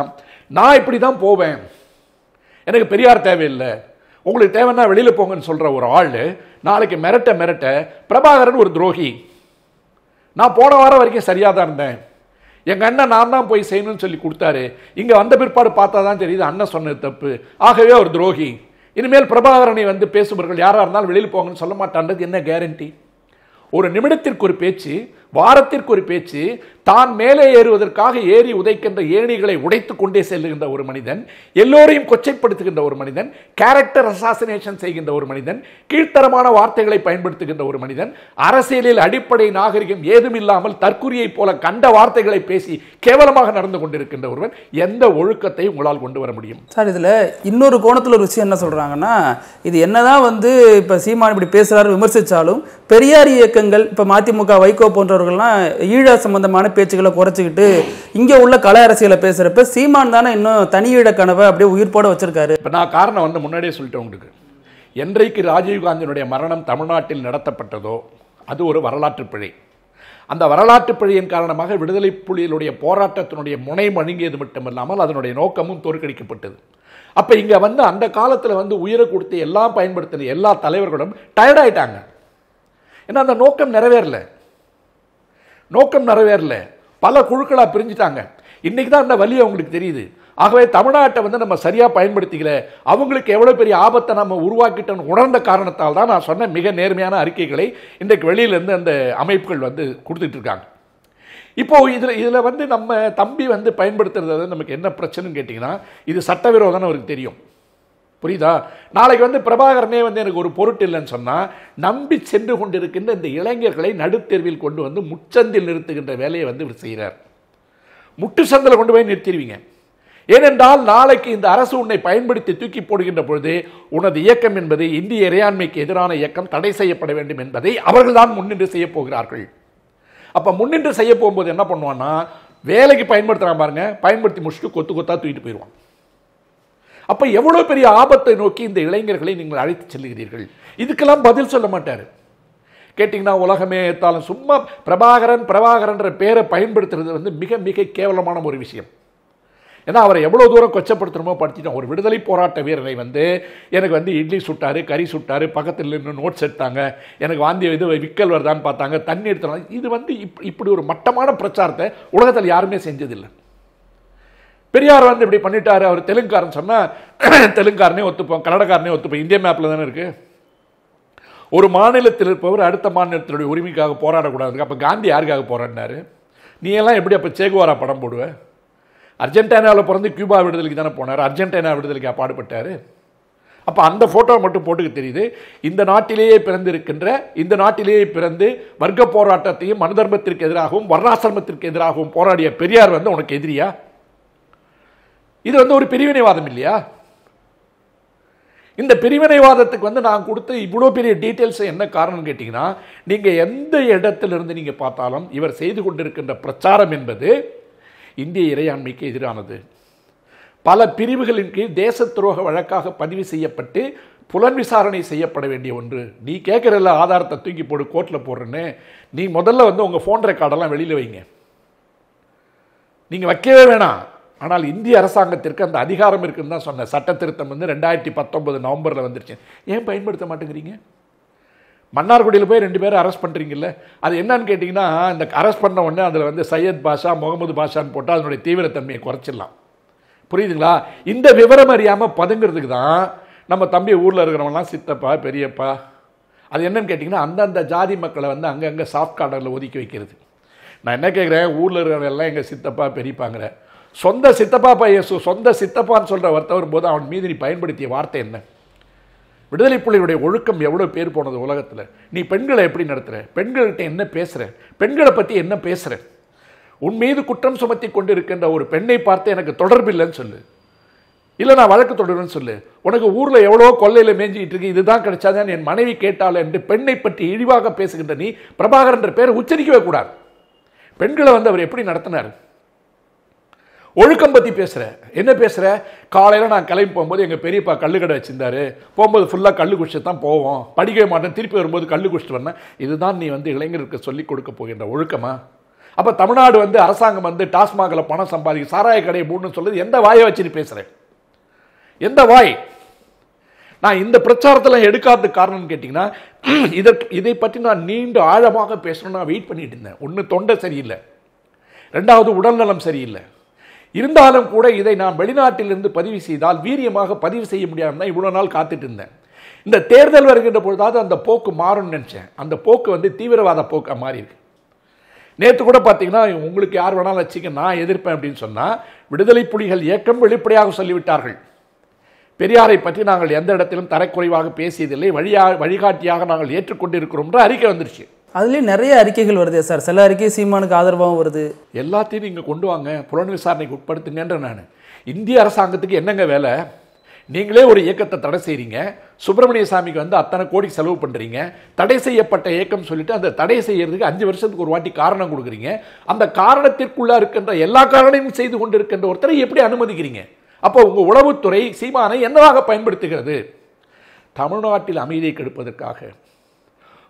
நான் இப்படி தான் போவேன், எனக்கு பெரியார் தேவையில்லை, உங்களுக்கு தேவைன்னா வெளியில் போங்கன்னு சொல்கிற ஒரு ஆள் நாளைக்கு மிரட்ட பிரபாகரன் ஒரு துரோகி, நான் போன வாரம் வரைக்கும் சரியாக தான் இருந்தேன், எங்கள் அண்ணன் நான் தான் போய் செய்யணும்னு சொல்லி கொடுத்தாரு, இங்கே வந்த பிற்பாடு பார்த்தா தான் தெரியுது அண்ணன் சொன்னது தப்பு, ஆகவே ஒரு துரோகி, இனிமேல் பிரபாகரனை வந்து பேசுபவர்கள் யாராக இருந்தாலும் வெளியில் போங்கன்னு சொல்ல மாட்டான்றது என்ன கேரண்டி? ஒரு நிமிடத்திற்கு ஒரு பேச்சு, வாரத்திற்கு ஒரு பேச்சு, தான் மேலே ஏறுவதற்காக ஏறி உதைக்கின்ற ஏணிகளை உடைத்துக் கொண்டே செல்லுகின்ற ஒரு மனிதன், எல்லோரையும் கொச்சைப்படுத்துகின்ற ஒரு மனிதன், கேரக்டர் அசாசினேஷன் செய்கின்ற ஒரு மனிதன், கீழ்த்தரமான வார்த்தைகளை பயன்படுத்துகின்ற ஒரு மனிதன், அரசியலில் அடிப்படை நாகரிகம் ஏதும் இல்லாமல் தற்குறியை போல கண்ட வார்த்தைகளை பேசி கேவலமாக நடந்து கொண்டிருக்கின்ற ஒருவன் எந்த ஒழுக்கத்தை உங்களால் கொண்டு வர முடியும்? சார், இதில் இன்னொரு கோணத்தில் ஒரு விஷயம் என்ன சொல்கிறாங்கன்னா, இது என்னதான் வந்து இப்போ சீமான் இப்படி பேசுகிறாரு விமர்சித்தாலும் பெரியார் இயக்கங்கள் இப்போ மதிமுக வைகோ போன்றவர்கள்லாம் ஈழ சம்பந்தமான பேச்சுக்களை குறைச்சிக்கிட்டு இங்கே உள்ள கல அரசியலை பேசுகிறப்ப சீமான் தானே இன்னும் தனியீழ கனவை அப்படியே உயிர்ப்போட வச்சிருக்காரு. இப்போ நான் காரணம் வந்து முன்னாடியே சொல்லிட்டேன் உங்களுக்கு. என்றைக்கு ராஜீவ்காந்தியினுடைய மரணம் தமிழ்நாட்டில் நடத்தப்பட்டதோ அது ஒரு வரலாற்று பிழை. அந்த வரலாற்று பிழையின் காரணமாக விடுதலை புலிகளுடைய போராட்டத்தினுடைய முனை மழுங்கியது மட்டுமல்லாமல் அதனுடைய நோக்கமும் தோற்கடிக்கப்பட்டது. அப்போ இங்கே வந்து அந்த காலத்தில் வந்து உயிரை கொடுத்து எல்லாம் பயன்படுத்தின எல்லா தலைவர்களும் டயர்டாயிட்டாங்க. ஏன்னா அந்த நோக்கம் நிறைவேறல, பல குழுக்களாக பிரிஞ்சுட்டாங்க. இன்னைக்கு தான் அந்த வலி அவங்களுக்கு தெரியுது. ஆகவே தமிழ்நாட்டை வந்து நம்ம சரியாக பயன்படுத்திக்கல, அவங்களுக்கு எவ்வளோ பெரிய ஆபத்தை நம்ம உருவாக்கிட்டோன்னு உணர்ந்த காரணத்தால் தான் நான் சொன்ன மிக நேர்மையான அறிக்கைகளை இன்றைக்கு வெளியிலேருந்து அந்த அமைப்புகள் வந்து கொடுத்துட்டு இருக்காங்க. இப்போது இதில் வந்து நம்ம தம்பி வந்து பயன்படுத்துறது நமக்கு என்ன பிரச்சனைன்னு கேட்டிங்கன்னா, இது சட்டவிரோதம்னு அவருக்கு தெரியும். புரியுதா? நாளைக்கு வந்து பிரபாகரனே வந்து எனக்கு ஒரு பொருட்டு இல்லைன்னு சொன்னால் நம்பி சென்று கொண்டிருக்கின்ற இந்த இளைஞர்களை நடுத்தெருவில் கொண்டு வந்து முச்சந்தில் நிறுத்துகின்ற வேலையை வந்து இவர் செய்கிறார். முட்டு சந்தில் கொண்டு போய் நிறுத்திடுவீங்க. ஏனென்றால் நாளைக்கு இந்த அரசு உன்னை பயன்படுத்தி தூக்கி போடுகின்ற பொழுது உனது இயக்கம் என்பது இந்திய இறையாண்மைக்கு எதிரான இயக்கம், தடை செய்யப்பட வேண்டும் என்பதை அவர்கள்தான் முன்னின்று செய்ய போகிறார்கள். அப்போ முன்னின்று செய்ய போகும்போது என்ன பண்ணுவான்னா, வேலைக்கு பயன்படுத்துகிறான் பாருங்க, பயன்படுத்தி முடிச்சுட்டு கொத்து கொத்தா தூக்கிட்டு போயிடுவான். அப்போ எவ்வளோ பெரிய ஆபத்தை நோக்கி இந்த இளைஞர்களை நீங்கள் அழைத்து செல்லுகிறீர்கள்? இதுக்கெல்லாம் பதில் சொல்ல மாட்டார். கேட்டிங்கன்னா உலகமே ஏற்றாலும் சும்மா பிரபாகரன்ற பேரை பயன்படுத்துறது வந்து மிக மிக கேவலமான ஒரு விஷயம். ஏன்னா அவரை எவ்வளோ தூரம் கொச்சப்படுத்தணுமோ படுத்திட்டோம். ஒரு விடுதலை போராட்ட வீரரை வந்து எனக்கு வந்து இட்லி சுட்டாரு, கறி சுட்டாரு, பக்கத்தில் நின்று நோட்ஸ் எடுத்தாங்க, எனக்கு வாந்தி இது விக்கல் வருதான்னு பார்த்தாங்க, தண்ணி எடுத்தாங்க. இது வந்து இப்படி ஒரு மட்டமான பிரச்சாரத்தை உலகத்தில் யாருமே செஞ்சதில்லை. பெரியார் வந்து இப்படி பண்ணிட்டாரு, அவர் தெலுங்குக்காரன் சொன்னால் தெலுங்குக்காரனே ஒத்துப்போம், கன்னடக்காரனே ஒத்துப்போம். இந்திய மேப்பில் தானே இருக்குது. ஒரு மாநிலத்தில் இருப்பவர் அடுத்த மாநிலத்தினுடைய உரிமைக்காக போராடக்கூடாது. அப்போ காந்தி யாருக்காக போராடினாரு? நீ எல்லாம் எப்படி அப்போ சேகுவாரா படம் போடுவ? அர்ஜென்டினாவில் பிறந்து கியூபா விடுதலைக்கு தானே போனார், அர்ஜென்டினா விடுதலைக்கு பாடுபட்டார். அப்போ அந்த ஃபோட்டோவை மட்டும் போட்டுக்க தெரியுது. இந்த நாட்டிலேயே பிறந்து வர்க்க போராட்டத்தையும் மனுதர்மத்திற்கு எதிராகவும் வர்ணாசிரமத்திற்கு எதிராகவும் போராடிய பெரியார் வந்து உனக்கு எதிரியா? இது வந்து ஒரு பிரிவினைவாதம் இல்லையா? இந்த பிரிவினைவாதத்துக்கு வந்து நான் கொடுத்த இவ்வளோ பெரிய டீட்டெயில்ஸ் என்ன காரணம் கேட்டிங்கன்னா, நீங்கள் எந்த இடத்திலிருந்து நீங்கள் பார்த்தாலும் இவர் செய்து கொண்டிருக்கின்ற பிரச்சாரம் என்பது இந்திய இறையாண்மைக்கு எதிரானது. பல பிரிவுகளின் கீழ் தேச துரோக வழக்காக பதிவு செய்யப்பட்டு புலன் விசாரணை செய்யப்பட வேண்டிய ஒன்று. நீ கேட்குறல ஆதாரத்தை தூக்கி போடு, கோர்ட்டில் போடுறேன்னு நீ முதல்ல வந்து உங்கள் ஃபோன் ரெக்கார்டெல்லாம் வெளியில் வைங்க. நீங்கள் வைக்கவே வேணாம். ஆனால் இந்திய அரசாங்கத்திற்கு அந்த அதிகாரம் இருக்குன்னு தான் சொன்னேன். சட்ட திருத்தம் வந்து 2019 நவம்பரில் வந்துருச்சு. ஏன் பயன்படுத்த மாட்டேங்கிறீங்க? மன்னார்குடியில் போய் 2 பேரை அரெஸ்ட் பண்ணுறீங்கல்ல, அது என்னன்னு கேட்டிங்கன்னா, இந்த அரெஸ்ட் பண்ண உடனே அதில் வந்து சையத் பாஷா, முகமது பாஷான்னு போட்டால் அதனுடைய தீவிரத்தன்மையை குறைச்சிடலாம். புரியுதுங்களா? இந்த விவரம் அறியாமல் பதுங்கிறதுக்கு தான் நம்ம தம்பி ஊரில் இருக்கிறவங்களாம் சித்தப்பா பெரியப்பா. அது என்னன்னு கேட்டிங்கன்னா, அந்தந்த ஜாதி மக்களை வந்து அங்கங்கே சாஃப்ட் கார்டரில் ஒதுக்கி வைக்கிறது. நான் என்ன கேட்குறேன், ஊரில் இருக்கிறவங்கெல்லாம் எங்கள் சித்தப்பா பெரியப்பாங்கிற சொந்த சித்தப்பா சொந்த சித்தப்பான்னு சொல்கிற வருத்தவர் போது அவன் மீது நீ பயன்படுத்திய வார்த்தை என்ன? விடுதலை புலிகளுடைய ஒழுக்கம் எவ்வளோ பேர் போனது உலகத்தில். நீ பெண்களை எப்படி நடத்துகிற? பெண்கள்கிட்ட என்ன பேசுகிற? பெண்களை பற்றி என்ன பேசுகிற? உன் மீது குற்றம் சுமத்தி கொண்டு இருக்கின்ற ஒரு பெண்ணை பார்த்து எனக்கு தொடர்பு இல்லைன்னு சொல்லு, இல்லை நான் வழக்கு தொடருன்னு சொல்லு. உனக்கு ஊரில் எவ்வளோ கொள்ளையில் மேய்ஞ்சிக்கிட்டு இருக்கு, இதுதான் கிடைச்சாதான் என் மனைவி கேட்டாள் என்று பெண்ணை பற்றி இழிவாக பேசுகின்ற நீ பிரபாகரன்ற பேரை உச்சரிக்கவே கூடாது. பெண்களை வந்து அவர் எப்படி நடத்தினார்? ஒழுக்கம் பற்றி பேசுகிற, என்ன பேசுகிற? காலையில் நான் கிளம்பி போகும்போது எங்கள் பெரியப்பா கல்லு கடை வச்சிருந்தாரு, போகும்போது ஃபுல்லாக கல்லு குடிச்சிட்டு தான் போவோம், படிக்கவே மாட்டேன், திருப்பி வரும்போது கல்லு குடிச்சிட்டு வரேன். இதுதான் நீ இளைஞருக்கு சொல்லிக் கொடுக்க போகின்ற ஒழுக்கமா? அப்போ தமிழ்நாடு அரசாங்கம் டாஸ்மாகில் பணம் சம்பாதிக்க சாராய கடையை மூடணும்னு சொல்லுது. எந்த வாயை வச்சுட்டு பேசுகிறேன்? எந்த வாய்? நான் இந்த பிரச்சாரத்தில் எடுக்காததுக்கு காரணம்னு கேட்டிங்கன்னா, இதை பற்றி நான் நீண்டு ஆழமாக பேசணும்னு நான் வெயிட் பண்ணிட்டு இருந்தேன். ஒன்று தொண்டை சரியில்லை, ரெண்டாவது உடல்நலம் சரியில்லை. இருந்தாலும் கூட இதை நான் வெளிநாட்டிலிருந்து பதிவு செய்தால் வீரியமாக பதிவு செய்ய முடியாமல் இவ்வளோ நாள் காத்துட்டு இருந்தேன். இந்த தேர்தல் வருகின்ற பொழுதாவது அந்த போக்கு மாறும்னு நினச்சேன். அந்த போக்கு தீவிரவாத போக்காக மாறி இருக்கு. நேற்று கூட பார்த்தீங்கன்னா, உங்களுக்கு யார் வேணாலும் வச்சுக்க, நான் எதிர்ப்பேன் அப்படின்னு சொன்னால் விடுதலை புலிகள் இயக்கம் வெளிப்படையாக சொல்லிவிட்டார்கள். பெரியாரை பற்றி நாங்கள் எந்த இடத்திலும் தரக்குறைவாக பேசியதில்லை, வழிகாட்டியாக நாங்கள் ஏற்றுக்கொண்டிருக்கிறோம் என்ற அறிக்கை வந்துருச்சு. அதுலேயும் நிறைய அறிக்கைகள் வருது சார். சில அறிக்கை சீமானுக்கு ஆதரவாகவும் வருது. எல்லாத்தையும் நீங்கள் கொண்டு வாங்க, புலன் விசாரணைக்கு உட்படுத்துங்கன்ற. நான் இந்திய அரசாங்கத்துக்கு என்னங்க வேலை? நீங்களே ஒரு இயக்கத்தை தடை செய்கிறீங்க, சுப்பிரமணிய சாமிக்கு அத்தனை கோடி செலவு பண்ணுறீங்க, தடை செய்யப்பட்ட இயக்கம் சொல்லிட்டு அந்த தடை செய்யறதுக்கு 5 வருஷத்துக்கு ஒரு வாட்டி காரணம் கொடுக்குறீங்க. அந்த காரணத்திற்குள்ளே இருக்கின்ற எல்லா காரணமும் செய்து கொண்டு இருக்கின்ற ஒருத்தரை எப்படி அனுமதிக்கிறீங்க? அப்போ உங்கள் உளவுத்துறை சீமானை என்னவாக பயன்படுத்துகிறது? தமிழ்நாட்டில் அமைதியை கெடுப்பதற்காக,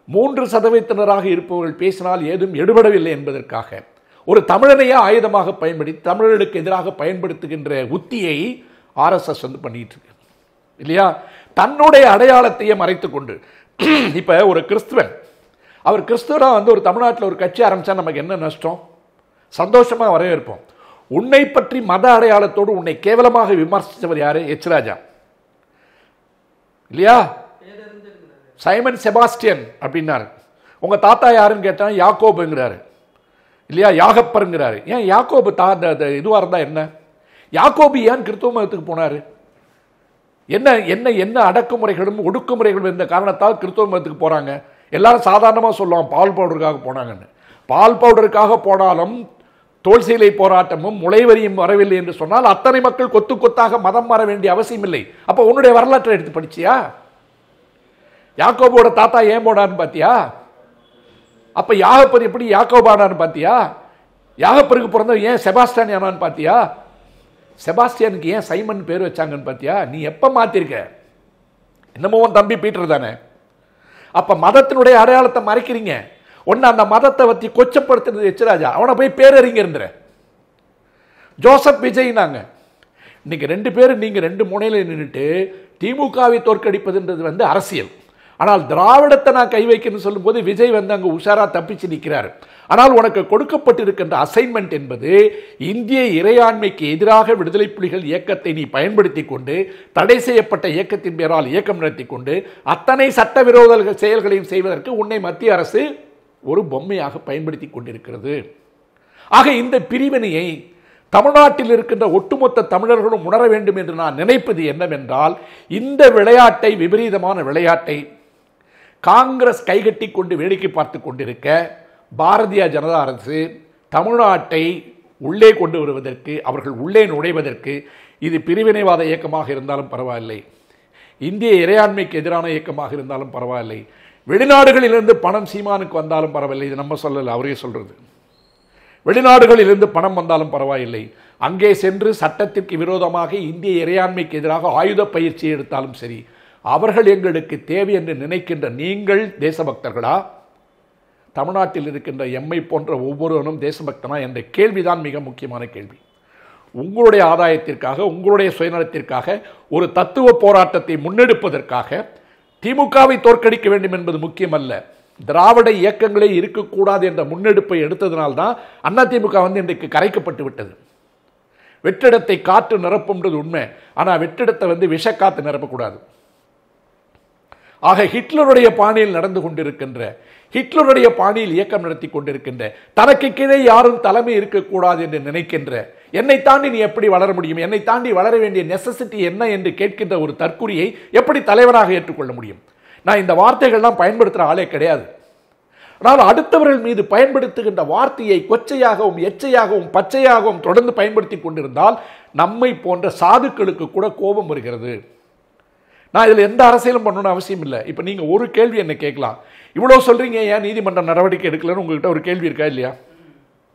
3% இருப்பவர்கள் பேசினால் ஏதும் எடுபடவில்லை என்பதற்காக, ஒரு தமிழனையே ஆயுதமாக பயன்படுத்தி தமிழர்களுக்கு எதிராக பயன்படுத்துகின்ற உத்தியை RSS பண்ணிட்டு இருக்கு இல்லையா? தன்னுடைய அடையாளத்தையே மறைத்து கொண்டு. இப்போ ஒரு கிறிஸ்துவன், அவர் கிறிஸ்துவனா ஒரு தமிழ்நாட்டில் ஒரு கட்சி ஆரம்பித்தா நமக்கு என்ன நஷ்டம்? சந்தோஷமாக வரவேற்போம். உன்னை பற்றி மத அடையாளத்தோடு உன்னை கேவலமாக விமர்சித்தவர் யாரு? எச் ராஜா இல்லையா? சைமன் செபாஸ்டியன் அப்படின்னாரு. உங்க தாத்தா யாருன்னு கேட்டா யாக்கோபுங்கிறாரு இல்லையா? யாகப்பருங்கிறாரு. ஏன் யாக்கோபு இதுவா இருந்தா என்ன? யாக்கோபு ஏன் கிறிஸ்துவ மதத்துக்கு போனாரு? என்ன என்ன என்ன அடக்குமுறைகளும் ஒடுக்குமுறைகளும் இருந்த காரணத்தால் கிறிஸ்துவ மதத்துக்கு போறாங்க. எல்லாரும் சாதாரணமாக சொல்லுவாங்க பால் பவுடருக்காக போனாங்கன்னு. பால் பவுடருக்காக போனாலும் தோல் சீலை போராட்டமும் முளைவரியும் வரவில்லை என்று சொன்னால் அத்தனை மக்கள் கொத்து கொத்தாக மதம் மாற வேண்டிய அவசியம் இல்லை. அப்போ உன்னுடைய வரலாற்றை எடுத்து படிச்சியா? யாக்கோபோட தாத்தா ஏன் போனான்னு பாத்தியா? அப்ப யாகப்பர் எப்படி யாக்கோபானான்னு பாத்தியா? யாகப்பருக்கு பிறந்த ஏன் செபாஸ்டியன் ஆனான்னு பாத்தியா? செபாஸ்டியனுக்கு ஏன் சைமன் பேர் வச்சாங்கன்னு பாத்தியா? நீ எப்ப மாத்திருக்க? என்னமோ தம்பி பீட்டர் தானே. அப்ப மதத்தினுடைய அடையாளத்தை மறைக்கிறீங்க. ஒன்னு அந்த மதத்தை பற்றி கொச்சப்படுத்துறது எச் ராஜா, அவனை போய் பேரறிஞர் ஜோசப் விஜய். நாங்க இன்னைக்கு 2 பேரும் நீங்க 2 முனையில நின்றுட்டு திமுகவை தோற்கடிப்பதுன்றது அரசியல். ஆனால் திராவிடத்தை நான் கை வைக்கணும்னு சொல்லும் போது விஜய் அங்க உஷாரா தப்பிச்சு நிற்கிறார். ஆனால் உனக்கு கொடுக்கப்பட்டிருக்கின்ற அசைன்மெண்ட் என்பது இந்திய இறையாண்மைக்கு எதிராக விடுதலை புலிகள் இயக்கத்தை நீ பயன்படுத்தி கொண்டு தடை செய்யப்பட்ட இயக்கத்தின் பேரால் இயக்கம் நடத்தி கொண்டு அத்தனை சட்டவிரோத செயல்களையும் செய்வதற்கு உன்னை மத்திய அரசு ஒரு பொம்மையாக பயன்படுத்தி கொண்டிருக்கிறது. ஆக இந்த பிரிவினையை தமிழ்நாட்டில் இருக்கின்ற ஒட்டுமொத்த தமிழர்களும் உணர வேண்டும் என்று நான் நினைப்பது என்னவென்றால், இந்த விளையாட்டை, விபரீதமான விளையாட்டை காங்கிரஸ் கைகட்டி கொண்டு வேடிக்கை பார்த்து கொண்டிருக்க பாரதிய ஜனதா அரசு தமிழ்நாட்டை உள்ளே கொண்டு வருவதற்கு, அவர்கள் உள்ளே நுழைவதற்கு, இது பிரிவினைவாத இயக்கமாக இருந்தாலும் பரவாயில்லை, இந்திய இறையாண்மைக்கு எதிரான இயக்கமாக இருந்தாலும் பரவாயில்லை, வெளிநாடுகளிலிருந்து பணம் சீமானுக்கு வந்தாலும் பரவாயில்லை, இது நம்ம சொல்லல, அவரே சொல்றது, வெளிநாடுகளிலிருந்து பணம் வந்தாலும் பரவாயில்லை, அங்கே சென்று சட்டத்திற்கு விரோதமாக இந்திய இறையாண்மைக்கு எதிராக ஆயுத பயிற்சி எடுத்தாலும் சரி, அவர்கள் எங்களுக்கு தேவை என்று நினைக்கின்ற நீங்கள் தேசபக்தர்களா? தமிழ்நாட்டில் இருக்கின்ற எம்மை போன்ற ஒவ்வொருவரும் தேசபக்தனா என்ற கேள்விதான் மிக முக்கியமான கேள்வி. உங்களுடைய ஆதாயத்திற்காக, உங்களுடைய சுயநலத்திற்காக ஒரு தத்துவ போராட்டத்தை முன்னெடுப்பதற்காக திமுகவை தோற்கடிக்க வேண்டும் என்பது முக்கியமல்ல. திராவிட இயக்கங்களே இருக்கக்கூடாது என்ற முன்னெடுப்பை எடுத்ததனால்தான் அதிமுக இன்றைக்கு கரைக்கப்பட்டு விட்டது. வெற்றிடத்தை காற்று நிரப்பும்ன்றது உண்மை. ஆனால் வெற்றிடத்தை விஷக்காத்து நிரப்பக்கூடாது. ஆக ஹிட்லருடைய பாணியில் நடந்து கொண்டிருக்கின்ற, ஹிட்லருடைய பாணியில் இயக்கம் நடத்தி கொண்டிருக்கின்ற, தனக்கு கீழே யாரும் தலைமை இருக்கக்கூடாது என்று நினைக்கின்ற, என்னை தாண்டி நீ எப்படி வளர முடியும், என்னை தாண்டி வளர வேண்டிய நெசசிட்டி என்ன என்று கேட்கின்ற ஒரு தற்குறியை எப்படி தலைவராக ஏற்றுக்கொள்ள முடியும்? நான் இந்த வார்த்தைகள்லாம் பயன்படுத்துகிற ஆளே கிடையாது. ஆனால் அடுத்தவர்கள் மீது பயன்படுத்துகின்ற வார்த்தையை கொச்சையாகவும் எச்சையாகவும் பச்சையாகவும் தொடர்ந்து பயன்படுத்தி கொண்டிருந்தால் நம்மை போன்ற சாதுக்களுக்கு கூட கோபம் வருகிறது. நான் இதில் எந்த அரசியலும் பண்ணணும்னு அவசியம் இல்லை. இப்போ நீங்கள் ஒரு கேள்வி என்ன கேட்கலாம், இவ்வளோ சொல்கிறீங்க, ஏன் நீதிமன்ற நடவடிக்கை எடுக்கலன்னு உங்கள்கிட்ட ஒரு கேள்வி இருக்கா இல்லையா?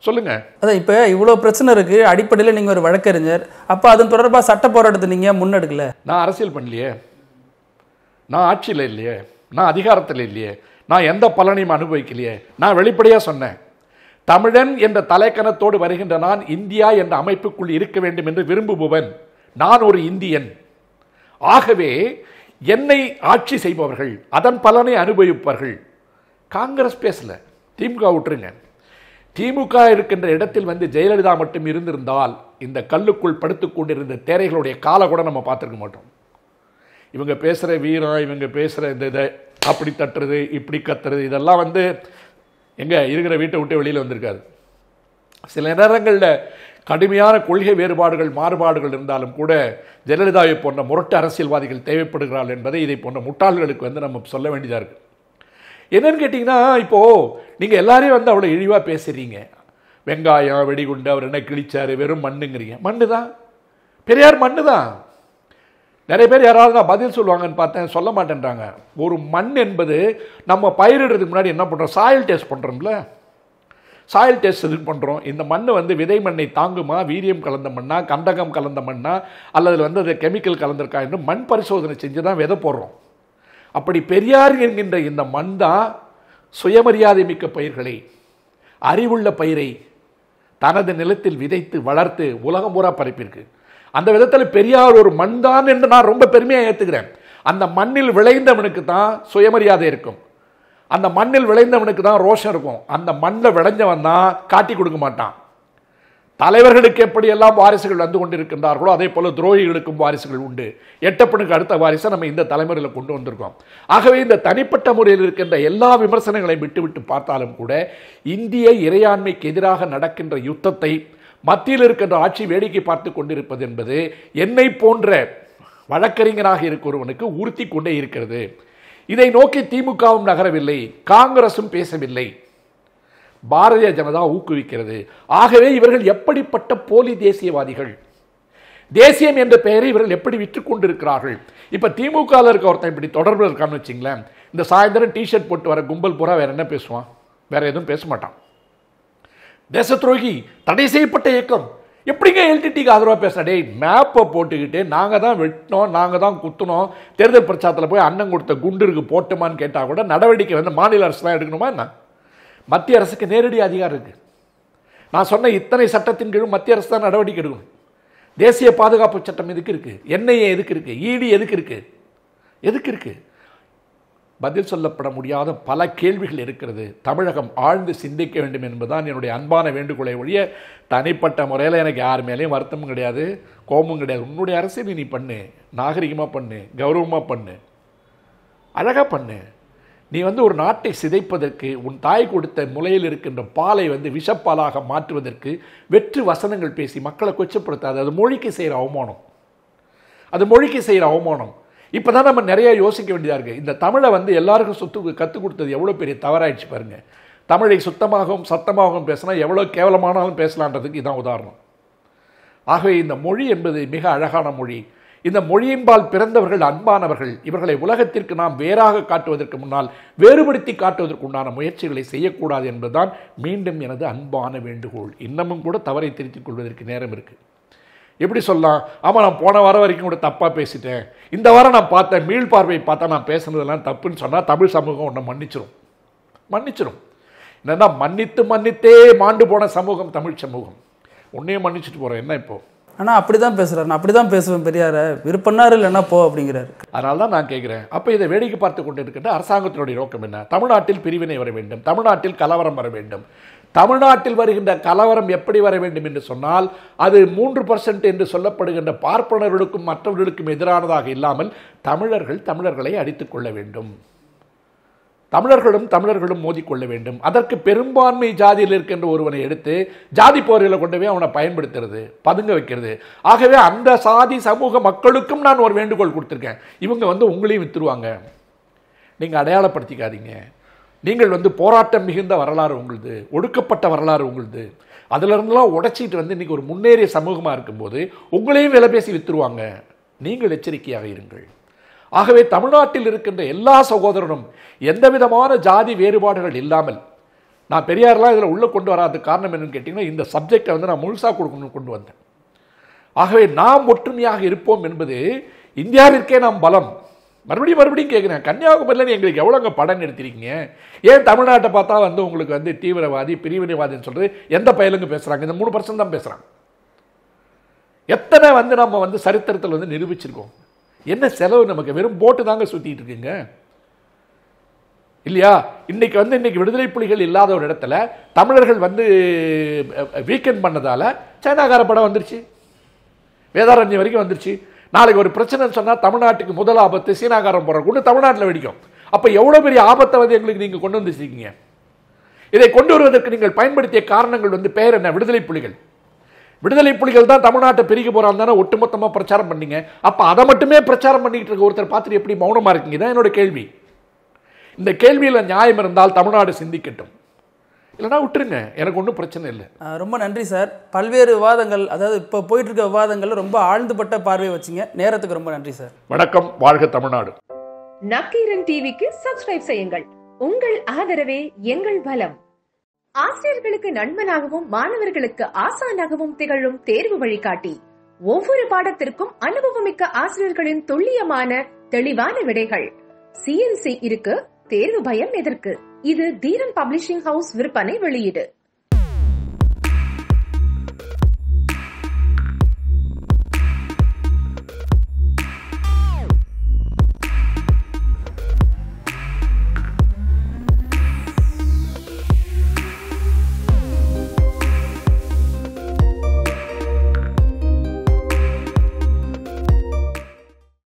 சொல்லுங்க. அதான் இப்போ இவ்வளோ பிரச்சனை இருக்கு, அடிப்படையில் நீங்கள் ஒரு வழக்கறிஞர், அப்போ அதன் தொடர்பாக சட்ட போராட்டத்தை நீங்கள் முன்னெடுக்கல? நான் அரசியல் பண்ணலையே, நான் ஆட்சியில் இல்லையே, நான் அதிகாரத்தில் இல்லையே, நான் எந்த பலனையும் அனுபவிக்கலையே. நான் வெளிப்படையாக சொன்னேன், தமிழன் என்ற தலைக்கணத்தோடு வருகின்ற நான் இந்தியா என்ற அமைப்புக்குள் இருக்க வேண்டும் என்று விரும்புபவன். நான் ஒரு இந்தியன். ஆகவே என்னை ஆட்சி செய்பவர்கள் அதன் பலனை அனுபவிப்பார்கள். காங்கிரஸ் பேசல, திமுக விட்டுருங்க. திமுக இருக்கின்ற இடத்தில் வந்து ஜெயலலிதா மட்டும் இருந்திருந்தால் இந்த கல்லுக்குள் படுத்துக் கொண்டிருந்த தேரைகளுடைய காலை கூட நம்ம பார்த்துருக்க மாட்டோம். இவங்க பேசுகிற வீரம், இவங்க பேசுகிற இந்த இதை அப்படி தட்டுறது இப்படி கத்துறது, இதெல்லாம் வந்து எங்கே இருக்கிற வீட்டை விட்டு வெளியில் வந்திருக்காது. சில நேரங்களில் கடுமையான கொள்கை வேறுபாடுகள் மாறுபாடுகள் இருந்தாலும் கூட ஜெயலலிதாவை போன்ற முரட்டு அரசியல்வாதிகள் தேவைப்படுகிறார்கள் என்பதை இதை போன்ற முட்டாள்களுக்கு வந்து நம்ம சொல்ல வேண்டியதாக இருக்குது. என்னன்னு கேட்டிங்கன்னா, இப்போது நீங்கள் எல்லாரையும் வந்து அவ்வளோ இழிவாக பேசுகிறீங்க. வெங்காயம் வெடிகுண்டு அவர் என்ன கிழிச்சாரு, வெறும் மண்ணுங்கிறீங்க. மண்ணு தான், பெரியார் மண்ணு தான். நிறைய பேர் யாராவது நான் பதில் சொல்லுவாங்கன்னு பார்த்தேன், சொல்ல மாட்டேன்றாங்க. ஒரு மண் என்பது நம்ம பயிரிடுறதுக்கு முன்னாடி என்ன பண்ணுறோம், சாயில் டெஸ்ட் பண்ணுறோம்ல. சாயில் டெஸ்ட் இது பண்ணுறோம். இந்த மண் வந்து விதை மண்ணை தாங்குமா, வீரியம் கலந்த மண்ணா, கந்தகம் கலந்த மண்ணா, அல்லது வந்து அது கெமிக்கல் கலந்திருக்கா என்று மண் பரிசோதனை செஞ்சு தான் விதை போடுறோம். அப்படி பெரியார் என்கின்ற இந்த மண் தான் சுயமரியாதை மிக்க பயிர்களை, அறிவுள்ள பயிரை தனது நிலத்தில் விதைத்து வளர்த்து உலகம் பூரா பரப்பியிருக்கு. அந்த விதத்தில் பெரியார் ஒரு மண் தான் என்று நான் ரொம்ப பெருமையாக ஏற்றுக்கிறேன். அந்த மண்ணில் விளைந்தவனுக்கு தான் சுயமரியாதை இருக்கும், அந்த மண்ணில் விளைந்தவனுக்கு தான் ரோஷம் இருக்கும். அந்த மண்ணில் விளைஞ்சவன் தான் காட்டி கொடுக்க மாட்டான். தலைவர்களுக்கு எப்படியெல்லாம் வாரிசுகள் வந்து கொண்டிருக்கின்றார்களோ அதே போல துரோகிகளுக்கும் வாரிசுகள் உண்டு. எட்டப்பனுக்கு அடுத்த வாரிசை நம்ம இந்த தலைமுறையில் கொண்டு வந்திருக்கோம். ஆகவே இந்த தனிப்பட்ட முறையில் இருக்கின்ற எல்லா விமர்சனங்களையும் விட்டுவிட்டு பார்த்தாலும் கூட இந்திய இறையாண்மைக்கு எதிராக நடக்கின்ற யுத்தத்தை மத்தியில் இருக்கின்ற ஆட்சி வேடிக்கை பார்த்து கொண்டிருப்பது என்பது என்னை போன்ற வழக்கறிஞராக இருக்கிறவனுக்கு உறுத்தி கொண்டே இருக்கிறது. இதை நோக்கி திமுகவும் நகரவில்லை, காங்கிரசும் பேசவில்லை, பாரதிய ஜனதா ஊக்குவிக்கிறது. ஆகவே இவர்கள் எப்படிப்பட்ட போலி தேசியவாதிகள், தேசியம் என்ற பெயரை இவர்கள் எப்படி விற்று கொண்டிருக்கிறார்கள். இப்ப திமுக இருக்க ஒருத்தன் இப்படி தொடர்பு இருக்கான்னு வச்சுங்களேன், இந்த சாயந்தரம் டிஷர்ட் போட்டு வர கும்பல் பூரா வேற என்ன பேசுவான், வேற எதுவும் பேச மாட்டான். தேச துரோகி, தடை செய்யப்பட்ட இயக்கம், எப்படிங்க எல்டிடிக்கு ஆதரவாக பேச? டேய், மேப்பை போட்டுக்கிட்டு நாங்கள் தான் வெட்டினோம், நாங்கள் தான் குத்துனோம், தேர்தல் பிரச்சாரத்தில் போய் அண்ணன் கொடுத்த குண்டுருக்கு போட்டோமான்னு கேட்டால் கூட நடவடிக்கை வந்து மாநில அரசு தான் எடுக்கணுமா என்ன? மத்திய அரசுக்கு நேரடி அதிகாரம் இருக்கு. நான் சொன்ன இத்தனை சட்டத்தின் கீழும் மத்திய அரசு தான் நடவடிக்கை எடுக்கணும். தேசிய பாதுகாப்பு சட்டம் எதுக்கு இருக்கு? என்ஐஏ எதுக்கு இருக்கு? இடி எதுக்கு இருக்கு? எதுக்கு இருக்கு? பதில் சொல்லப்பட முடியாத பல கேள்விகள் இருக்கிறது. தமிழகம் ஆழ்ந்து சிந்திக்க வேண்டும் என்பதுதான் என்னுடைய அன்பான வேண்டுகோளை ஒழிய தனிப்பட்ட முறையில் எனக்கு யார் மேலேயும் வருத்தமும் கிடையாது, கோபமும் கிடையாது. உன்னுடைய அரசியல் நீ பண்ணு, நாகரிகமாக பண்ணு, கௌரவமாக பண்ணு, அழகாக பண்ணு. நீ வந்து ஒரு நாட்டை சிதைப்பதற்கு, உன் தாய் கொடுத்த முலையில் இருக்கின்ற பாலை வந்து விஷப்பாலாக மாற்றுவதற்கு வெற்று வசனங்கள் பேசி மக்களை கொச்சப்படுத்தாது. அது மொழிக்கு செய்கிற அவமானம், அது மொழிக்கு செய்கிற அவமானம். இப்போ தான் நம்ம நிறைய யோசிக்க வேண்டியதாக இருக்குது. இந்த தமிழை வந்து எல்லாருக்கும் கற்றுக் கொடுத்தது எவ்வளோ பெரிய தவறாயிடுச்சு பாருங்க. தமிழை சுத்தமாகவும் சத்தமாகவும் பேசினா எவ்வளோ கேவலமானாலும் பேசலான்றதுக்கு இதான் உதாரணம். ஆகவே இந்த மொழி என்பது மிக அழகான மொழி. இந்த மொழியின்பால் பிறந்தவர்கள் அன்பானவர்கள். இவர்களை உலகத்திற்கு நாம் வேறாக காட்டுவதற்கு முன்னால் வேறுபடுத்தி காட்டுவதற்கு உண்டான முயற்சிகளை செய்யக்கூடாது என்பதுதான் மீண்டும் எனது அன்பான வேண்டுகோள். இன்னமும் கூட தவறை திருத்திக் கொள்வதற்கு நேரம் இருக்குது. எப்படி சொல்லலாம், ஆமாம் நான் போன வாரம் வரைக்கும் கூட தப்பாக பேசிட்டேன், இந்த வாரம் நான் பார்த்தேன், மீள் பார்வை பார்த்தா நான் பேசுனதெல்லாம் தப்புன்னு சொன்னால் தமிழ் சமூகம் ஒன்றை மன்னிச்சிடும். என்னன்னா, மன்னித்தே மாண்டு போன சமூகம் தமிழ் சமூகம். உன்னையும் மன்னிச்சுட்டு போகிறேன் என்ன இப்போ? ஆனால் அப்படி தான் பேசுகிறார். நான் அப்படி தான் பேசுவேன், பெரியார விருப்பம்னாரு இல்லைன்னா போ அப்படிங்கிறாரு. அதனால தான் நான் கேட்குறேன், அப்போ இதை வேடிக்கை பார்த்து கொண்டு இருக்கின்ற அரசாங்கத்தினுடைய நோக்கம் என்ன? தமிழ்நாட்டில் பிரிவினை வர வேண்டும், தமிழ்நாட்டில் கலவரம் வர வேண்டும். தமிழ்நாட்டில் வருகின்ற கலவரம் எப்படி வர வேண்டும் என்று சொன்னால், அது 3% என்று சொல்லப்படுகின்ற பார்ப்பனர்களுக்கும் மற்றவர்களுக்கும் எதிரானதாக இல்லாமல் தமிழர்களை அடித்துக் கொள்ள வேண்டும், தமிழர்களும் மோதிக்கொள்ள வேண்டும். அதற்கு பெரும்பான்மை ஜாதியில் இருக்கின்ற ஒருவனை எடுத்து ஜாதி போர்களை கொண்டு போய் அவனை பயன்படுத்துறது, பதுங்க வைக்கிறது. ஆகவே அந்த சாதி சமூக மக்களுக்கும் நான் ஒரு வேண்டுகோள் கொடுத்துருக்கேன். இவங்க வந்து உங்களையும் வித்துருவாங்க, நீங்கள் அடையாளப்படுத்திக்காதீங்க. நீங்கள் வந்து போராட்டம் மிகுந்த வரலாறு உங்களுது, ஒடுக்கப்பட்ட வரலாறு உங்களுது. அதிலிருந்துலாம் உடைச்சிட்டு வந்து இன்றைக்கி ஒரு முன்னேறிய சமூகமாக இருக்கும்போது உங்களையும் விலை பேசி வித்துருவாங்க. நீங்கள் எச்சரிக்கையாக இருங்கள். ஆகவே தமிழ்நாட்டில் இருக்கின்ற எல்லா சகோதரனும் எந்த விதமான ஜாதி வேறுபாடுகள் இல்லாமல் நான் பெரியார்லாம் இதில் உள்ள கொண்டு வராத காரணம் என்னன்னு கேட்டிங்கன்னா, இந்த சப்ஜெக்டை வந்து நான் முழுசாக கொண்டு வந்தேன். ஆகவே நாம் ஒற்றுமையாக இருப்போம் என்பது இந்தியாவிற்கே நாம் பலம். மறுபடியும் கேட்குறேன், கன்னியாகுமரியில் எங்களுக்கு எவ்வளோங்க படம் எடுத்திருக்கீங்க? ஏன் தமிழ்நாட்டை பார்த்தா வந்து உங்களுக்கு வந்து தீவிரவாதி பிரிவினைவாதின்னு சொல்கிறது எந்த பயலுங்க பேசுகிறாங்க? இந்த 3% தான் பேசுகிறாங்க. எத்தனை வந்து நம்ம வந்து சரித்திரத்தில் வந்து நிரூபிச்சிருக்கோம். என்ன செலவு நமக்கு? வெறும் போட்டு தாங்க சுற்றிட்டு இருக்குங்க இல்லையா? இன்னைக்கு விடுதலை புலிகள் இல்லாத ஒரு இடத்துல தமிழர்கள் வந்து வீக்கெண்ட் பண்ணதால சைனாக்கார படம் வந்துருச்சு, வேதாரண்யம் வரைக்கும் வந்துருச்சு. நாளைக்கு ஒரு பிரச்சனை சொன்னால் தமிழ்நாட்டுக்கு முதல் ஆபத்து சீனாக்காரன் போடுற கொண்டு தமிழ்நாட்டில் வெடிக்கும். அப்போ எவ்வளோ பெரிய ஆபத்தை வந்து எங்களுக்கு நீங்கள் கொண்டு வந்துருக்கீங்க. இதை கொண்டு வருவதற்கு நீங்கள் பயன்படுத்திய காரணங்கள் வந்து பெயர் என்ன? விடுதலை புலிகள். விடுதலை புலிகள் தான் தமிழ்நாட்டை பிரிக்க போறாங்க தானே ஒட்டுமொத்தமாக பிரச்சாரம் பண்ணீங்க. அப்போ அதை மட்டுமே பிரச்சாரம் பண்ணிட்டு இருக்க ஒருத்தர் பார்த்துட்டு எப்படி மௌனமாக இருக்கீங்க? தான் என்னோட கேள்வி. இந்த கேள்வியில் நியாயம் இருந்தால் தமிழ்நாடு சிந்திக்கட்டும், இல்லைனா விட்டுருங்க, எனக்கு ஒன்றும் பிரச்சனை இல்லை. ரொம்ப நன்றி சார். பல்வேறு விவாதங்கள், அதாவது இப்போ போயிட்டு இருக்க விவாதங்கள் ரொம்ப ஆழ்ந்துபட்ட பார்வையை வச்சிங்க. நேரத்துக்கு ரொம்ப நன்றி சார். வணக்கம். வாழ்க தமிழ்நாடு. நக்கீரன் டிவிக்கு சப்ஸ்கிரைப் செய்யுங்கள். உங்கள் ஆதரவே எங்கள் பலம். ஆசிரியர்களுக்கு நண்பனாகவும் மாணவர்களுக்கு ஆசானாகவும் திகழும் தேர்வு வழிகாட்டி. ஒவ்வொரு பாடத்திற்கும் அனுபவமிக்க ஆசிரியர்களின் துல்லியமான தெளிவான விடைகள். CNC இருக்கு, தேர்வு பயம் எதற்கு? இது தீரன் பப்ளிஷிங் ஹவுஸ் விற்பனை வெளியீடு.